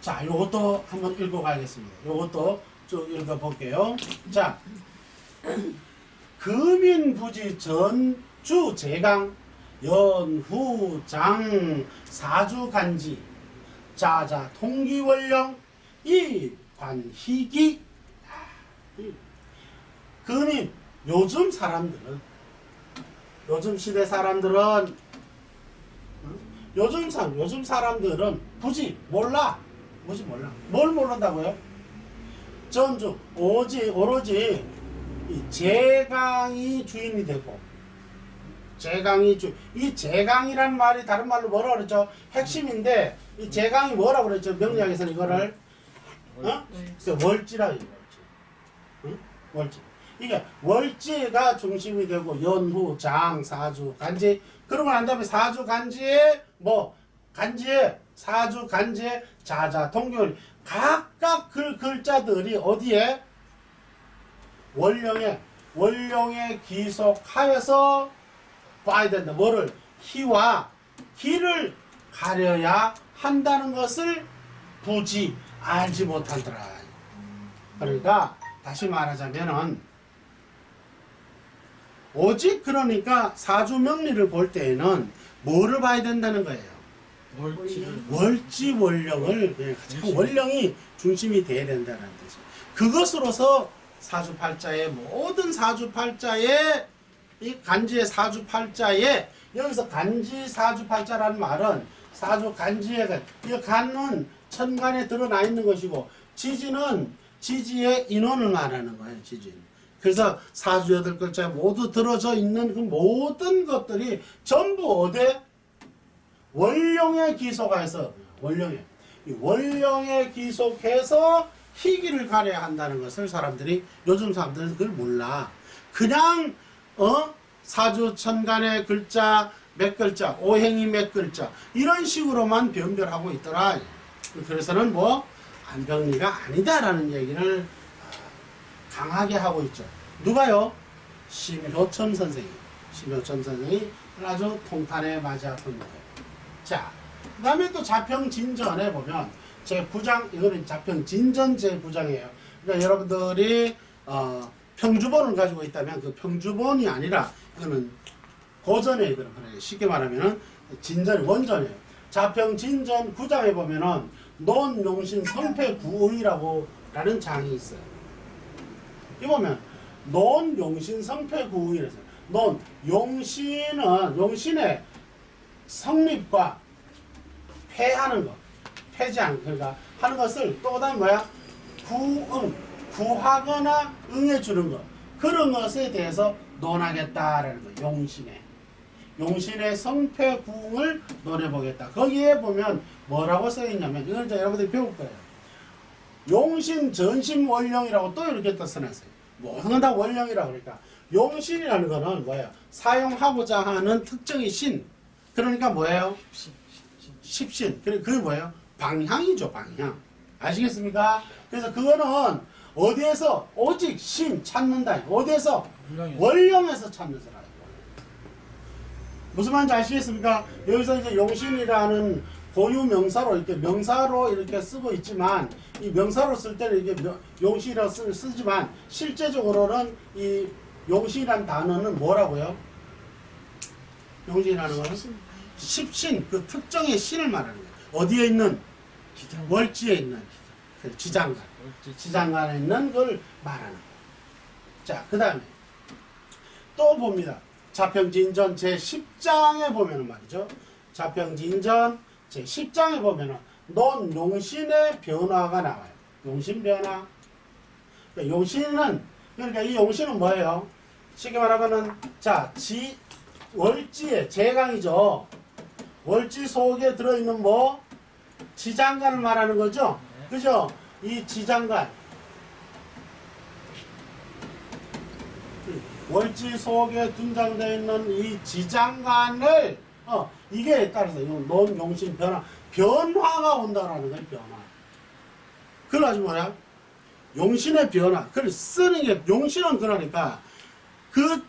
자, 요것도 한번 읽어가겠습니다. 요것도 쭉 읽어볼게요. 자, 금인부지 전주 제강 연후장 사주간지 자자 통기원령 이관희기. 금인 요즘 사람들은 요즘 시대 사람들은 요즘 사람들은 부지 몰라. 뭐지 몰라. 뭘 모른다고요? 전주 오로지 이 제강이 주인이 되고 이 제강이란 말이 다른 말로 뭐라 그랬죠? 핵심인데 이 제강이 뭐라 그랬죠? 명리학에서는 이거를 월지라 이거 월지. 응? 월지. 이게 월지가 중심이 되고 연후, 장, 사주, 간지 그러고 난 다음에 사주 간지에 뭐 간지에 사주 간지에 자자 통교리 각각 그 글자들이 어디에 원령에 기속하여서 봐야 된다. 뭐를 희와 기를 가려야 한다는 것을 부지 알지 못하더라. 그러니까 다시 말하자면은 오직 그러니까 사주 명리를 볼 때에는 뭐를 봐야 된다는 거예요. 월지 원령을 가장 원령이 중심이 돼야 된다는 뜻이에요. 그것으로서 사주팔자의 모든 사주팔자의 이 간지의 사주팔자에 여기서 간지 사주팔자라는 말은 사주 간지에 이 간은 천간에 드러나 있는 것이고 지지는 지지의 인원을 말하는 거예요. 지지. 그래서 사주 8글자에 모두 들어져 있는 그 모든 것들이 전부 어디? 원령에 기속해서 원령에 기속해서 희기를 가려야 한다는 것을 요즘 사람들은 그걸 몰라. 그냥 사주 천간의 글자 몇 글자, 오행이 몇 글자 이런 식으로만 변별하고 있더라. 그래서는 뭐 안병리가 아니다라는 얘기를 강하게 하고 있죠. 누가요? 심효천 선생이 아주 통탄에 맞이하던 거예요. 자, 그 다음에 또 자평진전에 보면 제 부장, 이거는 자평진전 제 부장이에요. 그러니까 여러분들이 평주본을 가지고 있다면 그 평주본이 아니라 이거는 고전에 이거는 그래요. 쉽게 말하면 진전이 원전이에요. 자평진전 9장에 보면은 논용신 성패구의라고 라는 장이 있어요. 이 보면 논용신 성패구의라서 용신의 성립과 패하는 것, 패지하는 그러니까 하는 것을 또 그다음 뭐야? 구하거나 응해주는 것 그런 것에 대해서 논하겠다라는 거예요. 용신에. 용신의 성패궁을 논해보겠다. 거기에 보면 뭐라고 써있냐면 이걸 이제 여러분들이 배울 거예요. 용신 전심 원령이라고 또 이렇게 또 써놨어요. 모든 건 다 원령이라고 그러니까 용신이라는 거는 뭐예요? 사용하고자 하는 특정의 신. 그러니까 뭐예요? 십신. 그게 뭐예요? 방향이죠, 방향. 아시겠습니까? 그래서 그거는 어디에서 오직 신 찾는다. 어디에서? 원령에서 찾는 사람. 무슨 말인지 아시겠습니까? 여기서 이제 용신이라는 고유 명사로 이렇게 명사로 이렇게 쓰고 있지만 이 명사로 쓸 때는 이게 용신이라고 쓰지만 실제적으로는 이 용신이라는 단어는 뭐라고요? 용신이라는 거는 십신, 그 특정의 신을 말하는 거예요. 어디에 있는? 월지에 있는 지장간. 지장간에 있는 걸 말하는 거예요. 자, 그 다음에 또 봅니다. 자평진전 제10장에 보면은 말이죠. 자평진전 제10장에 보면은 논용신의 변화가 나와요. 용신 변화. 그러니까 용신은, 그러니까 이 용신은 뭐예요? 쉽게 말하면은, 자, 월지에, 제강이죠. 월지 속에 들어있는 뭐? 지장간을 말하는 거죠? 그죠? 이 지장간. 월지 속에 등장되어 있는 이 지장간을 이게 따라서 논용신 변화가 온다라는 거예요. 변화. 그걸 아주 뭐야? 용신의 변화. 그걸 쓰는 게 용신은 그러니까 그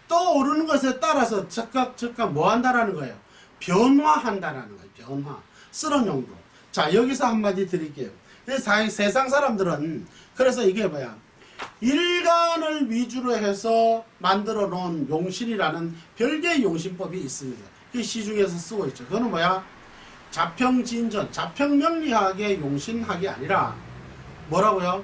떠오르는 것에 따라서 즉각 뭐 한다라는 거예요? 변화한다라는 거예요. 변화. 쓰는 용도. 자, 여기서 한마디 드릴게요. 세상 사람들은 그래서 이게 뭐야? 일간을 위주로 해서 만들어 놓은 용신이라는 별개의 용신법이 있습니다. 그 시중에서 쓰고 있죠. 그거는 뭐야? 자평진전, 자평명리학의 용신학이 아니라 뭐라고요?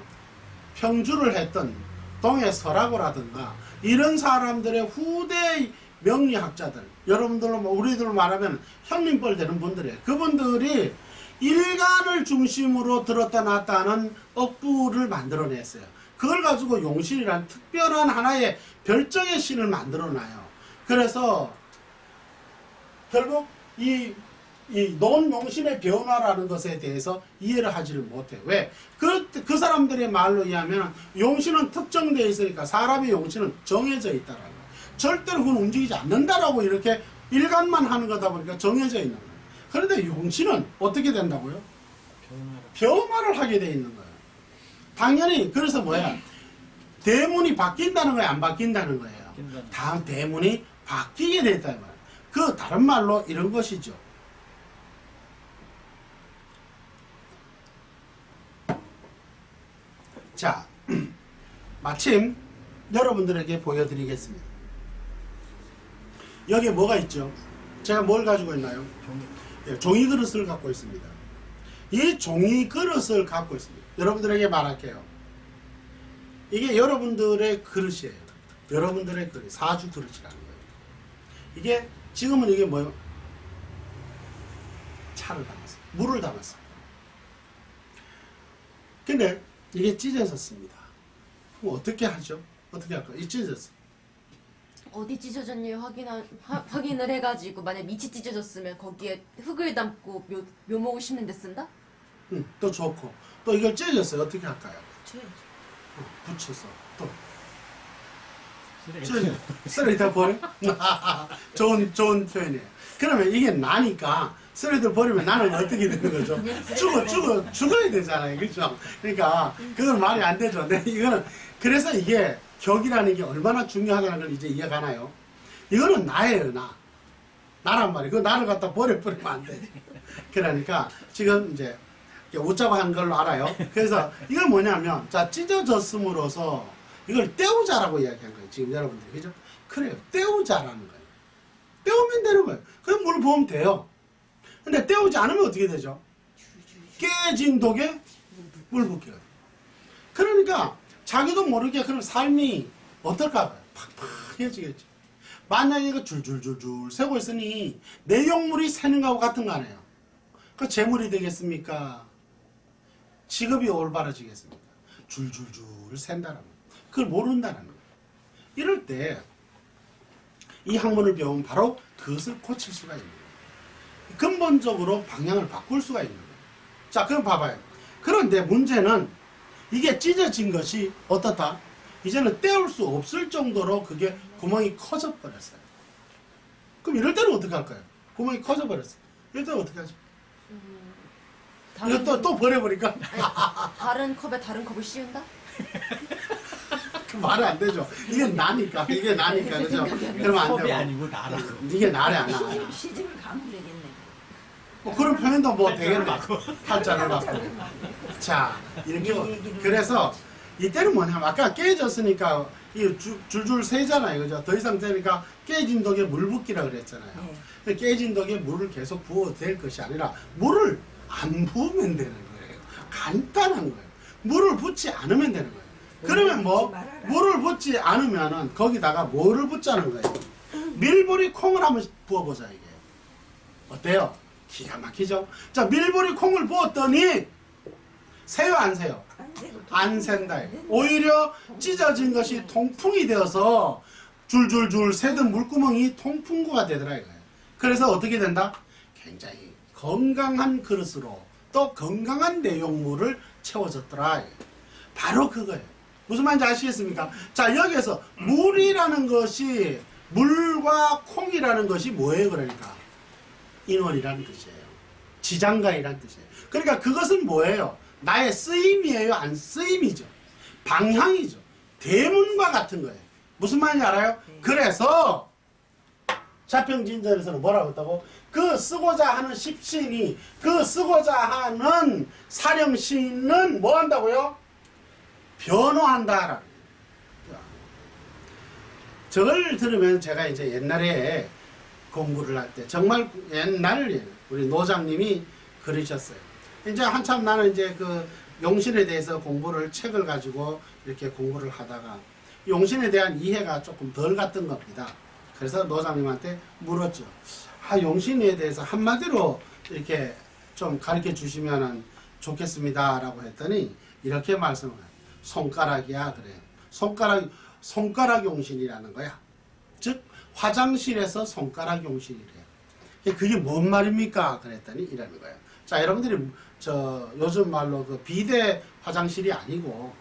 평주를 했던 동해서라고라든가 이런 사람들의 후대 명리학자들, 여러분들로 우리들로 말하면 형님뻘 되는 분들이에요. 그분들이 일간을 중심으로 들었다 놨다 하는 억부를 만들어냈어요. 그걸 가지고 용신이란 특별한 하나의 별정의 신을 만들어놔요. 그래서 결국 이 논용신의 변화라는 것에 대해서 이해를 하지를 못해요. 왜? 그 사람들의 말로 의하면 용신은 특정되어 있으니까 사람의 용신은 정해져 있다라는 거예요. 절대로 그건 움직이지 않는다라고 이렇게 일관만 하는 거다 보니까 정해져 있는 거예요. 그런데 용신은 어떻게 된다고요? 변화를 하게 돼 있는 거예요. 당연히 그래서 뭐야? 대문이 바뀐다는 거예요? 안 바뀐다는 거예요? 다음 대문이 바뀌게 됐다는 거예요. 그 다른 말로 이런 것이죠. 자, 마침 여러분들에게 보여드리겠습니다. 여기에 뭐가 있죠? 제가 뭘 가지고 있나요? 종이 그릇을 갖고 있습니다. 이 종이 그릇을 갖고 있습니다. 여러분들에게 말할게요. 이게 여러분들의 그릇이에요. 여러분들의 그릇, 사주 그릇이라는 거예요. 이게 지금은 이게 뭐예요? 차를 담았어요. 물을 담았어요. 근데 이게 찢어졌습니다. 그럼 어떻게 하죠? 어떻게 할까요? 이 찢어졌어요.
어디 찢어졌니 확인을 해가지고 만약 밑이 찢어졌으면 거기에 흙을 담고 묘목을 심는 데 쓴다?
또 좋고 또 이걸 찢어졌어요. 어떻게 할까요? 붙여서 또 쓰레기다 버려? 좋은 표현이에요. 그러면 이게 나니까 쓰레기들 버리면 나는 어떻게 되는 거죠? 죽어야 되잖아요. 그렇죠? 그러니까 그건 말이 안 되죠. 근데 이거는 그래서 이게 격이라는 게 얼마나 중요하다는 걸 이제 이해가나요? 이거는 나예요, 나란 말이에요. 그 나를 갖다 버리면 안 돼. 그러니까 지금 이제 웃자고 한 걸로 알아요. 그래서 이건 뭐냐면, 자, 찢어졌음으로써 이걸 때우자라고 이야기한 거예요. 지금 여러분들이. 그죠? 그래요. 때우자라는 거예요. 때우면 되는 거예요. 그럼 물 부으면 돼요. 근데 때우지 않으면 어떻게 되죠? 깨진 독에 물 붓기가 돼요. 그러니까 자기도 모르게 그런 삶이 어떨까 봐요. 팍팍해지겠죠. 만약에 이거 줄줄줄줄 새고 있으니 내용물이 새는 거하고 같은 거 아니에요. 그 재물이 되겠습니까? 직업이 올바라지겠습니까? 줄줄줄 샌다는 거예요. 그걸 모른다는 거예요. 이럴 때 이 학문을 배우면 바로 그것을 고칠 수가 있는 거예요. 근본적으로 방향을 바꿀 수가 있는 거예요. 자, 그럼 봐봐요. 그런데 문제는 이게 찢어진 것이 어떻다? 이제는 떼올 수 없을 정도로 그게 구멍이 커져 버렸어요. 그럼 이럴 때는 어떻게 할까요? 구멍이 커져 버렸어요. 이럴 때는 어떻게 하죠? 이거 또 버려버릴까?
아니, 다른 컵에 다른 컵을 씌운다?
그 말이 안 되죠. 이게 나니까. 이게 나니까. 그죠? 그러면 안
컵이
되고.
아니고 나라고.
이게 나래 안 나.
시집을 가면 되겠네.
뭐 그런 표현도 뭐 되겠네. 팔자를 갖고. 자, 이렇게. 그래서 이때는 뭐냐면 아까 깨졌으니까 이 줄줄 새잖아요. 그죠? 더 이상 되니까 깨진 독에 물 붓기라 그랬잖아요. 깨진 독에 물을 계속 부어도 될 것이 아니라 물을 안 부으면 되는 거예요. 간단한 거예요. 물을 붓지 않으면 되는 거예요. 그러면 뭐 물을 붓지 않으면은 거기다가 뭐를 붓자는 거예요. 밀보리 콩을 한번 부어보자 이게. 어때요? 기가 막히죠? 자, 밀보리 콩을 부었더니 새요 안 새요? 안 샌다. 오히려 찢어진 것이 통풍이 되어서 줄줄줄 새던 물구멍이 통풍구가 되더라 이거예요. 그래서 어떻게 된다? 굉장히 건강한 그릇으로 또 건강한 내용물을 채워졌더라 이거예요. 바로 그거예요. 무슨 말인지 아시겠습니까? 자, 여기에서 물이라는 것이 물과 콩이라는 것이 뭐예요? 그러니까 인원이라는 뜻이에요. 지장간이라는 뜻이에요. 그러니까 그것은 뭐예요? 나의 쓰임이에요? 안 쓰임이죠. 방향이죠. 대문과 같은 거예요. 무슨 말인지 알아요? 그래서 자평진전에서는 뭐라고 했다고? 그 쓰고자 하는 십신이 그 쓰고자 하는 사령신은 뭐 한다고요? 변호한다라는 거예요. 저걸 들으면 제가 이제 옛날에 공부를 할 때 정말 옛날 우리 노장님이 그러셨어요. 이제 한참 나는 이제 그 용신에 대해서 공부를 책을 가지고 이렇게 공부를 하다가 용신에 대한 이해가 조금 덜 갔던 겁니다. 그래서 노장님한테 물었죠. 아, 용신에 대해서 한마디로 이렇게 좀 가르쳐 주시면 좋겠습니다라고 했더니 이렇게 말씀을 해요. 손가락이야 그래요. 손가락 용신이라는 거야. 즉 화장실에서 손가락 용신이래요. 그게 뭔 말입니까? 그랬더니 이러는 거예요. 자, 여러분들이 저 요즘 말로 그 비대 화장실이 아니고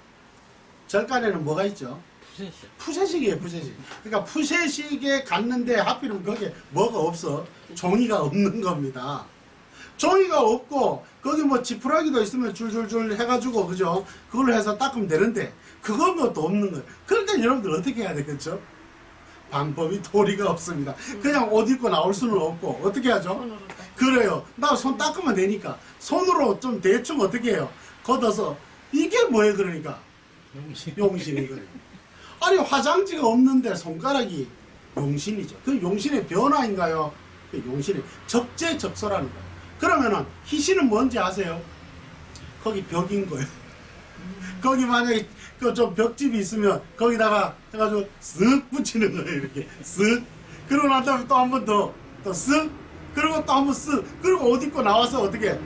절간에는 뭐가 있죠?
푸세식.
푸세식이에요, 푸세식. 그러니까 푸세식에 갔는데 하필이면 거기에 뭐가 없어. 종이가 없는 겁니다. 종이가 없고 거기 뭐 지푸라기도 있으면 줄줄줄 해가지고 그죠? 그걸로 해서 닦으면 되는데 그건 것도 없는 거예요. 그러니까 여러분들 어떻게 해야 되겠죠? 방법이 도리가 없습니다. 그냥 옷 입고 나올 수는 없고 어떻게 하죠? 그래요. 나 손 닦으면 되니까 손으로 좀 대충 어떻게 해요? 걷어서 이게 뭐예요? 그러니까 용신인 거예요. 아니 화장지가 없는데 손가락이 용신이죠. 그 용신의 변화인가요? 그 용신의 적재적소라는 거예요. 그러면은 희신은 뭔지 아세요? 거기 벽인 거예요. 거기 만약에 그 좀 벽집이 있으면 거기다가 해가지고 쓱 붙이는 거예요. 이렇게 쓱. 그러고 난 다음에 또 한 번 더 쓱. 그리고 또 한 번 쓱. 그리고 옷 입고 나와서 어떻게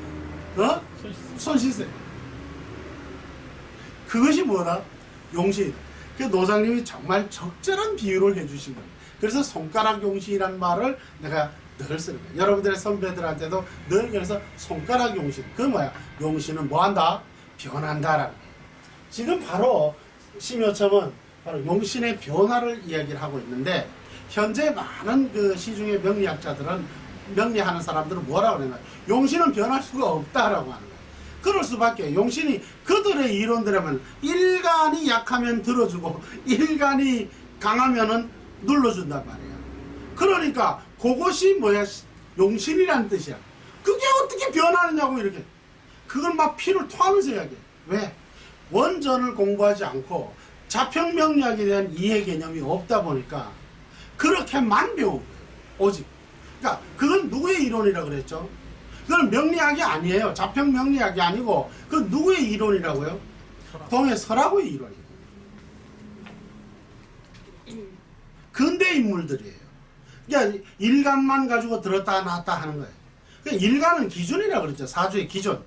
손 씻어요. 그것이 뭐다? 용신. 그 노장님이 정말 적절한 비유를 해주신 거예요. 그래서 손가락 용신이라는 말을 내가 늘 쓰는 거예요. 여러분들의 선배들한테도 늘 그래서 손가락 용신. 그 뭐야? 용신은 뭐 한다? 변한다라는 거예요. 지금 바로 심요점은 바로 용신의 변화를 이야기를 하고 있는데 현재 많은 그 시중의 명리학자들은 명리하는 사람들은 뭐라고 그러냐? 용신은 변할 수가 없다라고 하는 거예요. 그럴 수밖에. 용신이 그들의 이론대로면 일간이 약하면 들어주고 일간이 강하면은 눌러준단 말이에요. 그러니까 그것이 뭐야? 용신이라는 뜻이야. 그게 어떻게 변하느냐고 이렇게. 그걸 막 피를 토하면서 이야기해. 왜? 원전을 공부하지 않고 자평명리학에 대한 이해 개념이 없다 보니까 그렇게만 배운 거예요. 오직. 그러니까 그건 누구의 이론이라고 그랬죠? 그건 명리학이 아니에요. 자평명리학이 아니고 그건 누구의 이론이라고요? 동해서라고의 이론이에요. 근대 인물들이에요. 그러니까 일간만 가지고 들었다 놨다 하는 거예요. 그러니까 일간은 기준이라고 그랬죠. 사주의 기준.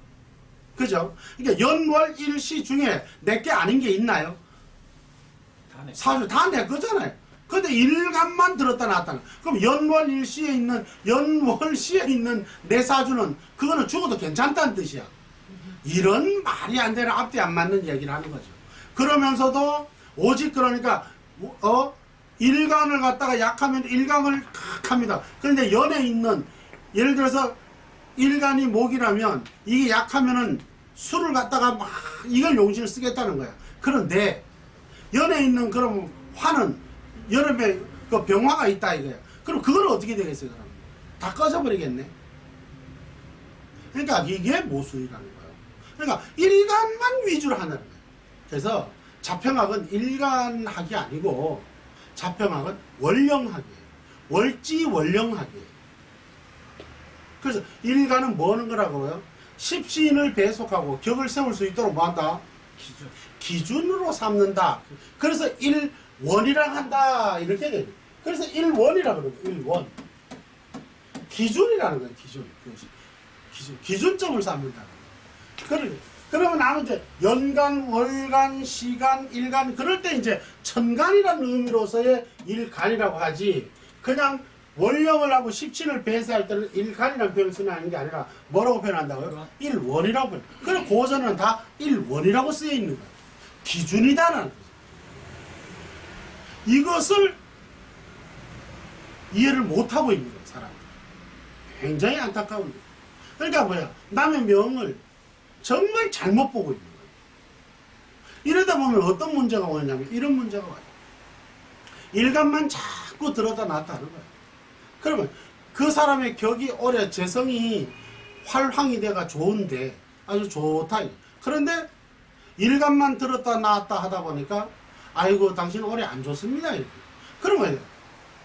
그죠? 그러니까 연월 일시 중에 내게 아닌 게 있나요? 사주 다 내 거잖아요. 근데 일간만 들었다 놨다. 그럼 연월일시에 있는 내사주는 그거는 죽어도 괜찮다는 뜻이야. 이런 말이 안 되는 앞뒤 안 맞는 얘기를 하는 거죠. 그러면서도 오직 그러니까 일간을 갖다가 약하면 일간을 합니다. 그런데 연에 있는 예를 들어서 일간이 목이라면 이게 약하면은 술을 갖다가 막 이걸 용신을 쓰겠다는 거야. 그런데 연에 있는 그럼 화는 여름에 그 병화가 있다 이거야. 그럼 그걸 어떻게 되겠어요? 그럼 다 꺼져버리겠네. 그러니까 이게 모순이라는 거예요. 그러니까 일간만 위주로 하는 거예요. 그래서 자평학은 일간학이 아니고 자평학은 원령학이에요. 월지원령학이에요. 그래서 일간은 뭐 하는 거라고요? 십신을 배속하고 격을 세울 수 있도록 뭐 한다? 기준으로 삼는다. 그래서 일원이라 한다. 이렇게 돼요. 그래서 일원이라 그러고 일원. 기준이라는 거예요. 기준점을 삼는다. 그러면 나는 이제 연간, 월간, 시간, 일간 그럴 때 이제 천간이라는 의미로서의 일간이라고 하지. 그냥 원령을 하고 십신을 배세할 때는 일간이라는 표현을 쓰는 게 아니라 뭐라고 표현한다고요? 일원이라고 표현. 그래서 고전은 다 일원이라고 쓰여 있는 거예요. 기준이다라는 거죠. 이것을 이해를 못하고 있는 거예요, 사람들. 굉장히 안타까운 거예요. 그러니까 뭐야? 남의 명을 정말 잘못 보고 있는 거예요. 이러다 보면 어떤 문제가 오냐면 이런 문제가 와요. 일간만 자꾸 들어다 놨다 하는 거예요. 그러면 그 사람의 격이 오래 재성이 활황이 돼가 좋은데 아주 좋다. 그런데 일간만 들었다 놨다 하다 보니까 아이고 당신 올해 안 좋습니다. 이렇게. 그러면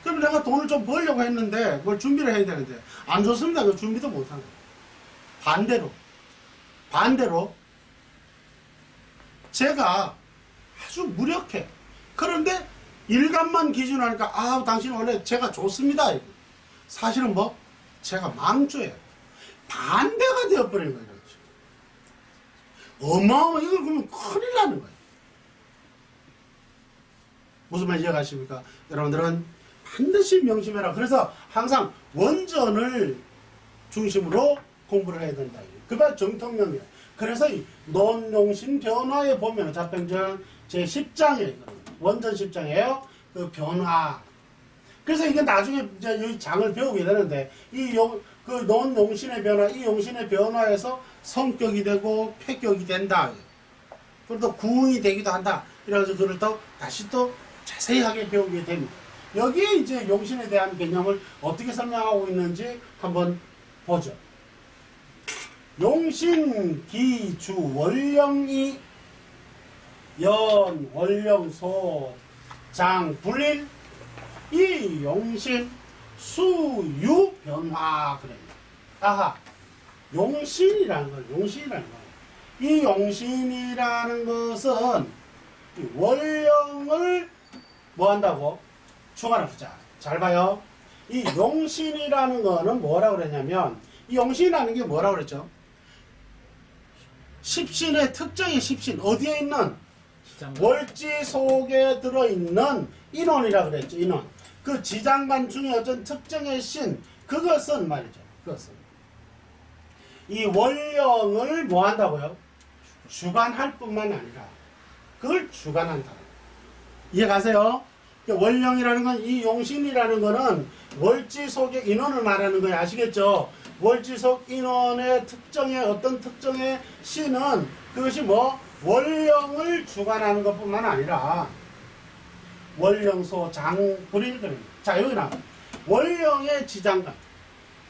그럼 내가 돈을 좀 벌려고 했는데 뭘 준비를 해야 되는데 안 좋습니다. 그 준비도 못하는 거예요. 반대로 제가 아주 무력해. 그런데 일간만 기준하니까 아 당신 원래 제가 좋습니다. 이렇게. 사실은 뭐 제가 망조예요. 반대가 되어버린 거예요. 어마어마 이걸 그러면 큰일 나는 거예요. 무슨 말 이해가십니까? 여러분들은 반드시 명심해라. 그래서 항상 원전을 중심으로 공부를 해야 된다. 그게 정통명이에요. 그래서 이 논용신 변화에 보면 자평전 제10장에 원전 10장이에요. 그 변화. 그래서 이게 나중에 이제 이 장을 배우게 되는데 그 논용신의 변화, 이 용신의 변화에서 성격이 되고 폐격이 된다. 그리고 또 구운이 되기도 한다. 이래가지고 그걸 또 다시 또 자세하게 배우게 됩니다. 여기에 이제 용신에 대한 개념을 어떻게 설명하고 있는지 한번 보죠. 용신, 기, 주, 월령이 연, 월령, 소, 장, 불일 이 용신, 수, 유, 변화 그럽니다. 아하, 용신이라는 거예요. 이 용신이라는 것은 월령을 뭐 한다고? 주관합시다. 잘 봐요. 이 용신이라는 거는 뭐라고 그랬냐면 이 용신이라는 게 뭐라고 그랬죠? 십신의 특정의 십신 어디에 있는? 월지 속에 들어있는 인원이라고 그랬죠. 인원. 그 지장간 중에 어떤 특정의 신 그것은 말이죠. 그것은 이 월령을 뭐 한다고요? 주관할 뿐만 아니라 그걸 주관한다. 이해가세요? 월령이라는 건 이 용신이라는 거는 월지 속의 인원을 말하는 거예요. 아시겠죠? 월지 속 인원의 특정의 어떤 특정의 신은 그것이 뭐 월령을 주관하는 것뿐만 아니라 월령소 장불일 그럽니다. 자 여기 나와 월령의 지장간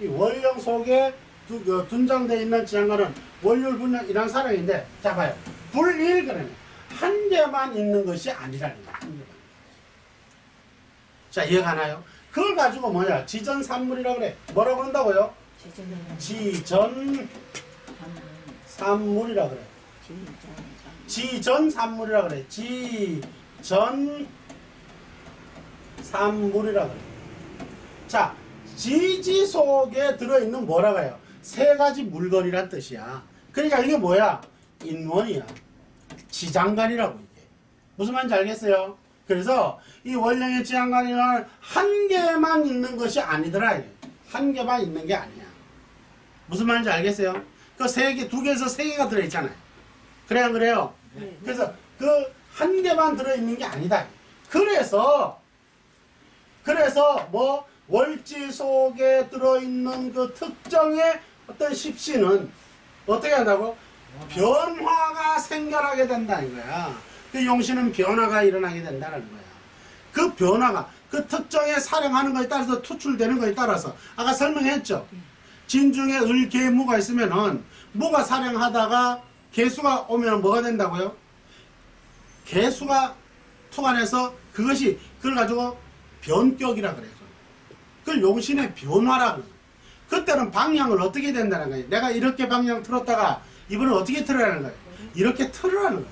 이 월령 속에 둔장되어 있는 지장간은 월율분명이란 사람인데 자 봐요. 불일 그러면 한 개만 있는 것이 아니라는 거야. 한 개만. 자 이해가나요? 그걸 가지고 뭐냐 지전산물이라고 그래. 뭐라고 그런다고요? 지전산물이라고 그래. 지전산물이라고 그래. 지전산물이라고 그래. 자 지지 속에 들어있는 뭐라고 해요? 세 가지 물건이란 뜻이야. 그러니까 이게 뭐야? 인원이야. 지장간이라고 이게. 무슨 말인지 알겠어요? 그래서 이 원령의 지향관이는 한 개만 있는 것이 아니더라. 이게. 한 개만 있는 게 아니야. 무슨 말인지 알겠어요? 그 세 개, 두 개에서 세 개가 들어있잖아요. 그래야 그래요?
네.
그래서 그 한 개만 들어있는 게 아니다. 그래서 뭐 월지 속에 들어있는 그 특정의 어떤 십시는 어떻게 한다고? 변화가 생겨나게 된다는 거야. 그 용신은 변화가 일어나게 된다는 거야. 그 변화가 그 특정의 사령하는 것에 따라서 투출되는 것에 따라서 아까 설명했죠. 진중에 을, 개, 무가 있으면은 무가 사령하다가 개수가 오면 뭐가 된다고요? 개수가 투관해서 그것이 그걸 가지고 변격이라 그래요. 그걸 용신의 변화라 그래요. 그때는 방향을 어떻게 된다는 거예요. 내가 이렇게 방향 틀었다가 이번에 어떻게 틀으라는 거예요. 이렇게 틀으라는 거예요.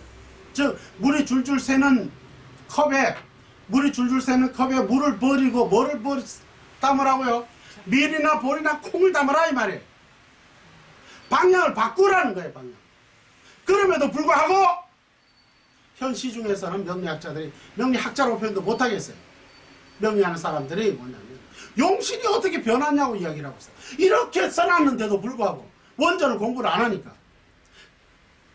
즉 물이 줄줄 새는 컵에 물을 버리고 뭐를 담으라고요? 밀이나 볼이나 콩을 담으라 이 말이에요. 방향을 바꾸라는 거예요. 방향. 그럼에도 불구하고 현 시중에서는 명리학자들이 명리학자라고 표현도 못하겠어요. 명리하는 사람들이 뭐냐면 용신이 어떻게 변하냐고 이야기를 하고 있어요. 이렇게 써놨는데도 불구하고 원전을 공부를 안 하니까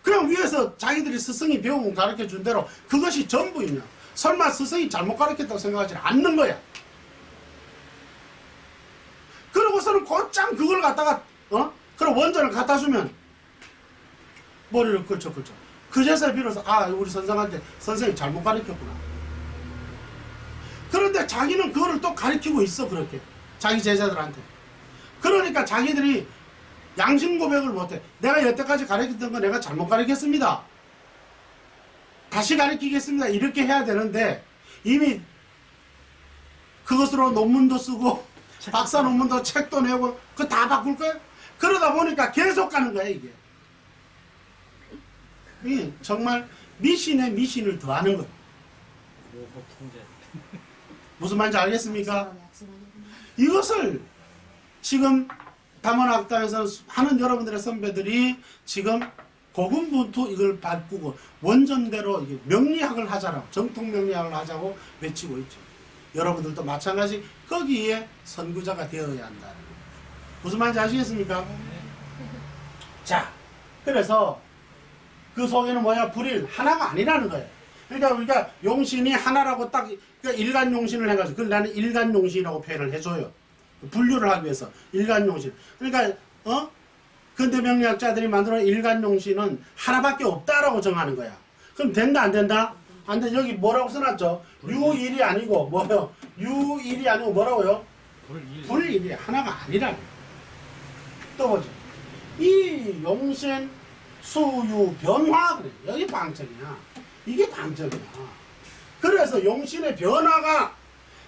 그냥 위에서 자기들이 스승이 배우고 가르쳐 준 대로 그것이 전부이냐. 설마 스승이 잘못 가르쳤다고 생각하지 않는 거야. 그러고서는 곧장 그걸 갖다가 그럼 원전을 갖다 주면 머리를 걸쳐 그제서야 비로소 우리 선생한테 선생이 잘못 가르쳤구나. 그런데 자기는 그거를 또 가르치고 있어. 그렇게 자기 제자들한테. 그러니까 자기들이 양심 고백을 못해. 내가 여태까지 가르쳤던 거 내가 잘못 가르쳤습니다. 다시 가르치겠습니다. 이렇게 해야 되는데 이미 그것으로 논문도 쓰고 박사 논문도 책도 내고 그거 다 바꿀 거야? 그러다 보니까 계속 가는 거야 이게. 이 정말 미신에 미신을 더하는 거야.
통제.
무슨 말인지 알겠습니까? 이것을 지금 담원학당에서 하는 여러분들의 선배들이 지금 고군분투 이걸 바꾸고 원전대로 이게 명리학을 하자라고 정통 명리학을 하자고 외치고 있죠. 여러분들도 마찬가지 거기에 선구자가 되어야 한다. 무슨 말인지 아시겠습니까? 자, 그래서 그 속에는 뭐야? 불일 하나가 아니라는 거예요. 그러니까 우리가 용신이 하나라고 딱 그러니까 일간 용신을 해가지고 그걸 나는 일간 용신이라고 표현을 해줘요. 분류를 하기 위해서 일간 용신. 그러니까 근대 명리학자들이 만들어 일간 용신은 하나밖에 없다라고 정하는 거야. 그럼 된다 안 된다? 안 돼. 여기 뭐라고 써놨죠? 유일이 아니고 뭐요? 유일이 아니고 뭐라고요? 불일이 하나가 아니라는 거야. 또 보죠. 이 용신 수유 변화 그래. 여기 방점이야. 이게 방점이야. 그래서 용신의 변화가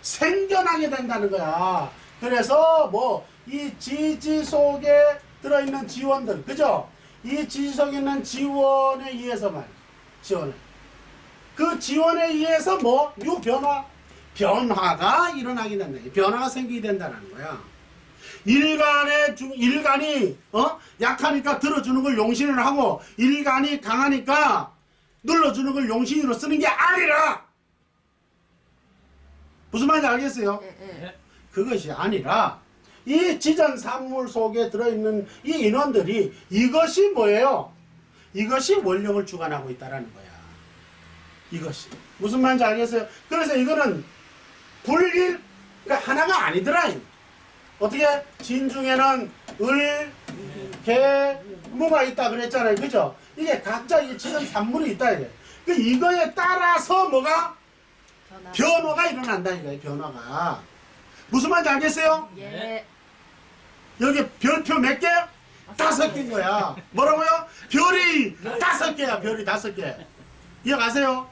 생겨나게 된다는 거야. 그래서 뭐 이 지지 속에 들어있는 지원들, 그죠? 이 지지 속에 있는 지원에 의해서만 지원을. 그 지원에 의해서 뭐 변화가 일어나게 된다. 변화가 생기게 된다는 거야. 일간이 약하니까 들어주는 걸 용신으로 하고 일간이 강하니까 눌러주는 걸 용신으로 쓰는 게 아니라 무슨 말인지 알겠어요?
네.
그것이 아니라 이 지전 산물 속에 들어있는 이 인원들이 이것이 뭐예요? 이것이 원령을 주관하고 있다라는 거야. 이것이 무슨 말인지 알겠어요? 그래서 이거는 불일 그러니까 하나가 아니더라. 어떻게 진중에는 을, 개, 무가 있다 그랬잖아요. 그죠? 이게 각자 이 지전 산물이 있다 이게. 그 이거에 따라서 뭐가 변화가 일어난다 이거예요. 변화가 무슨 말인지 알겠어요?
예.
여기 별표 몇 개? 5개인 거야. 뭐라고요? 별이 5개야. 별이 5개. 이해가세요?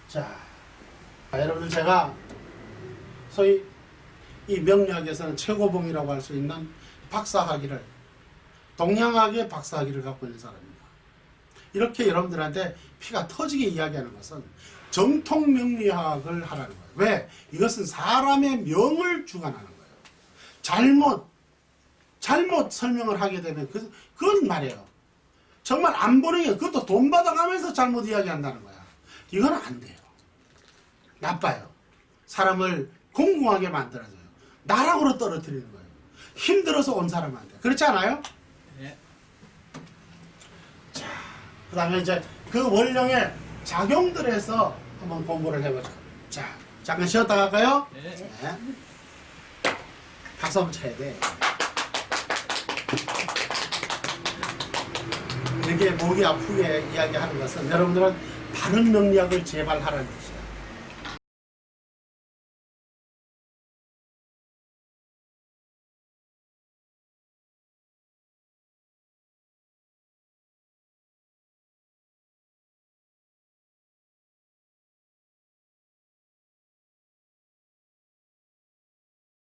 자, 여러분들 제가 소위 이 명리학에서는 최고봉이라고 할 수 있는 박사학위를 동양학의 박사학위를 갖고 있는 사람입니다. 이렇게 여러분들한테 피가 터지게 이야기하는 것은 정통 명리학을 하라는 거예요. 왜? 이것은 사람의 명을 주관하는 거예요. 잘못 설명을 하게 되면 그건 말이에요. 정말 안 보는 게 그것도 돈 받아가면서 잘못 이야기한다는 거야. 이건 안 돼요. 나빠요. 사람을 공공하게 만들어줘요. 나락으로 떨어뜨리는 거예요. 힘들어서 온 사람한테. 그렇지 않아요?
네.
자, 그 다음에 이제 그 원령의 작용들에서 한번 공부를 해보죠. 자, 잠깐 쉬었다 갈까요?
네.
네. 박수 한번 쳐야 돼. 이렇게 목이 아프게 이야기하는 것은 여러분들은 바른 명리학을 재발하라는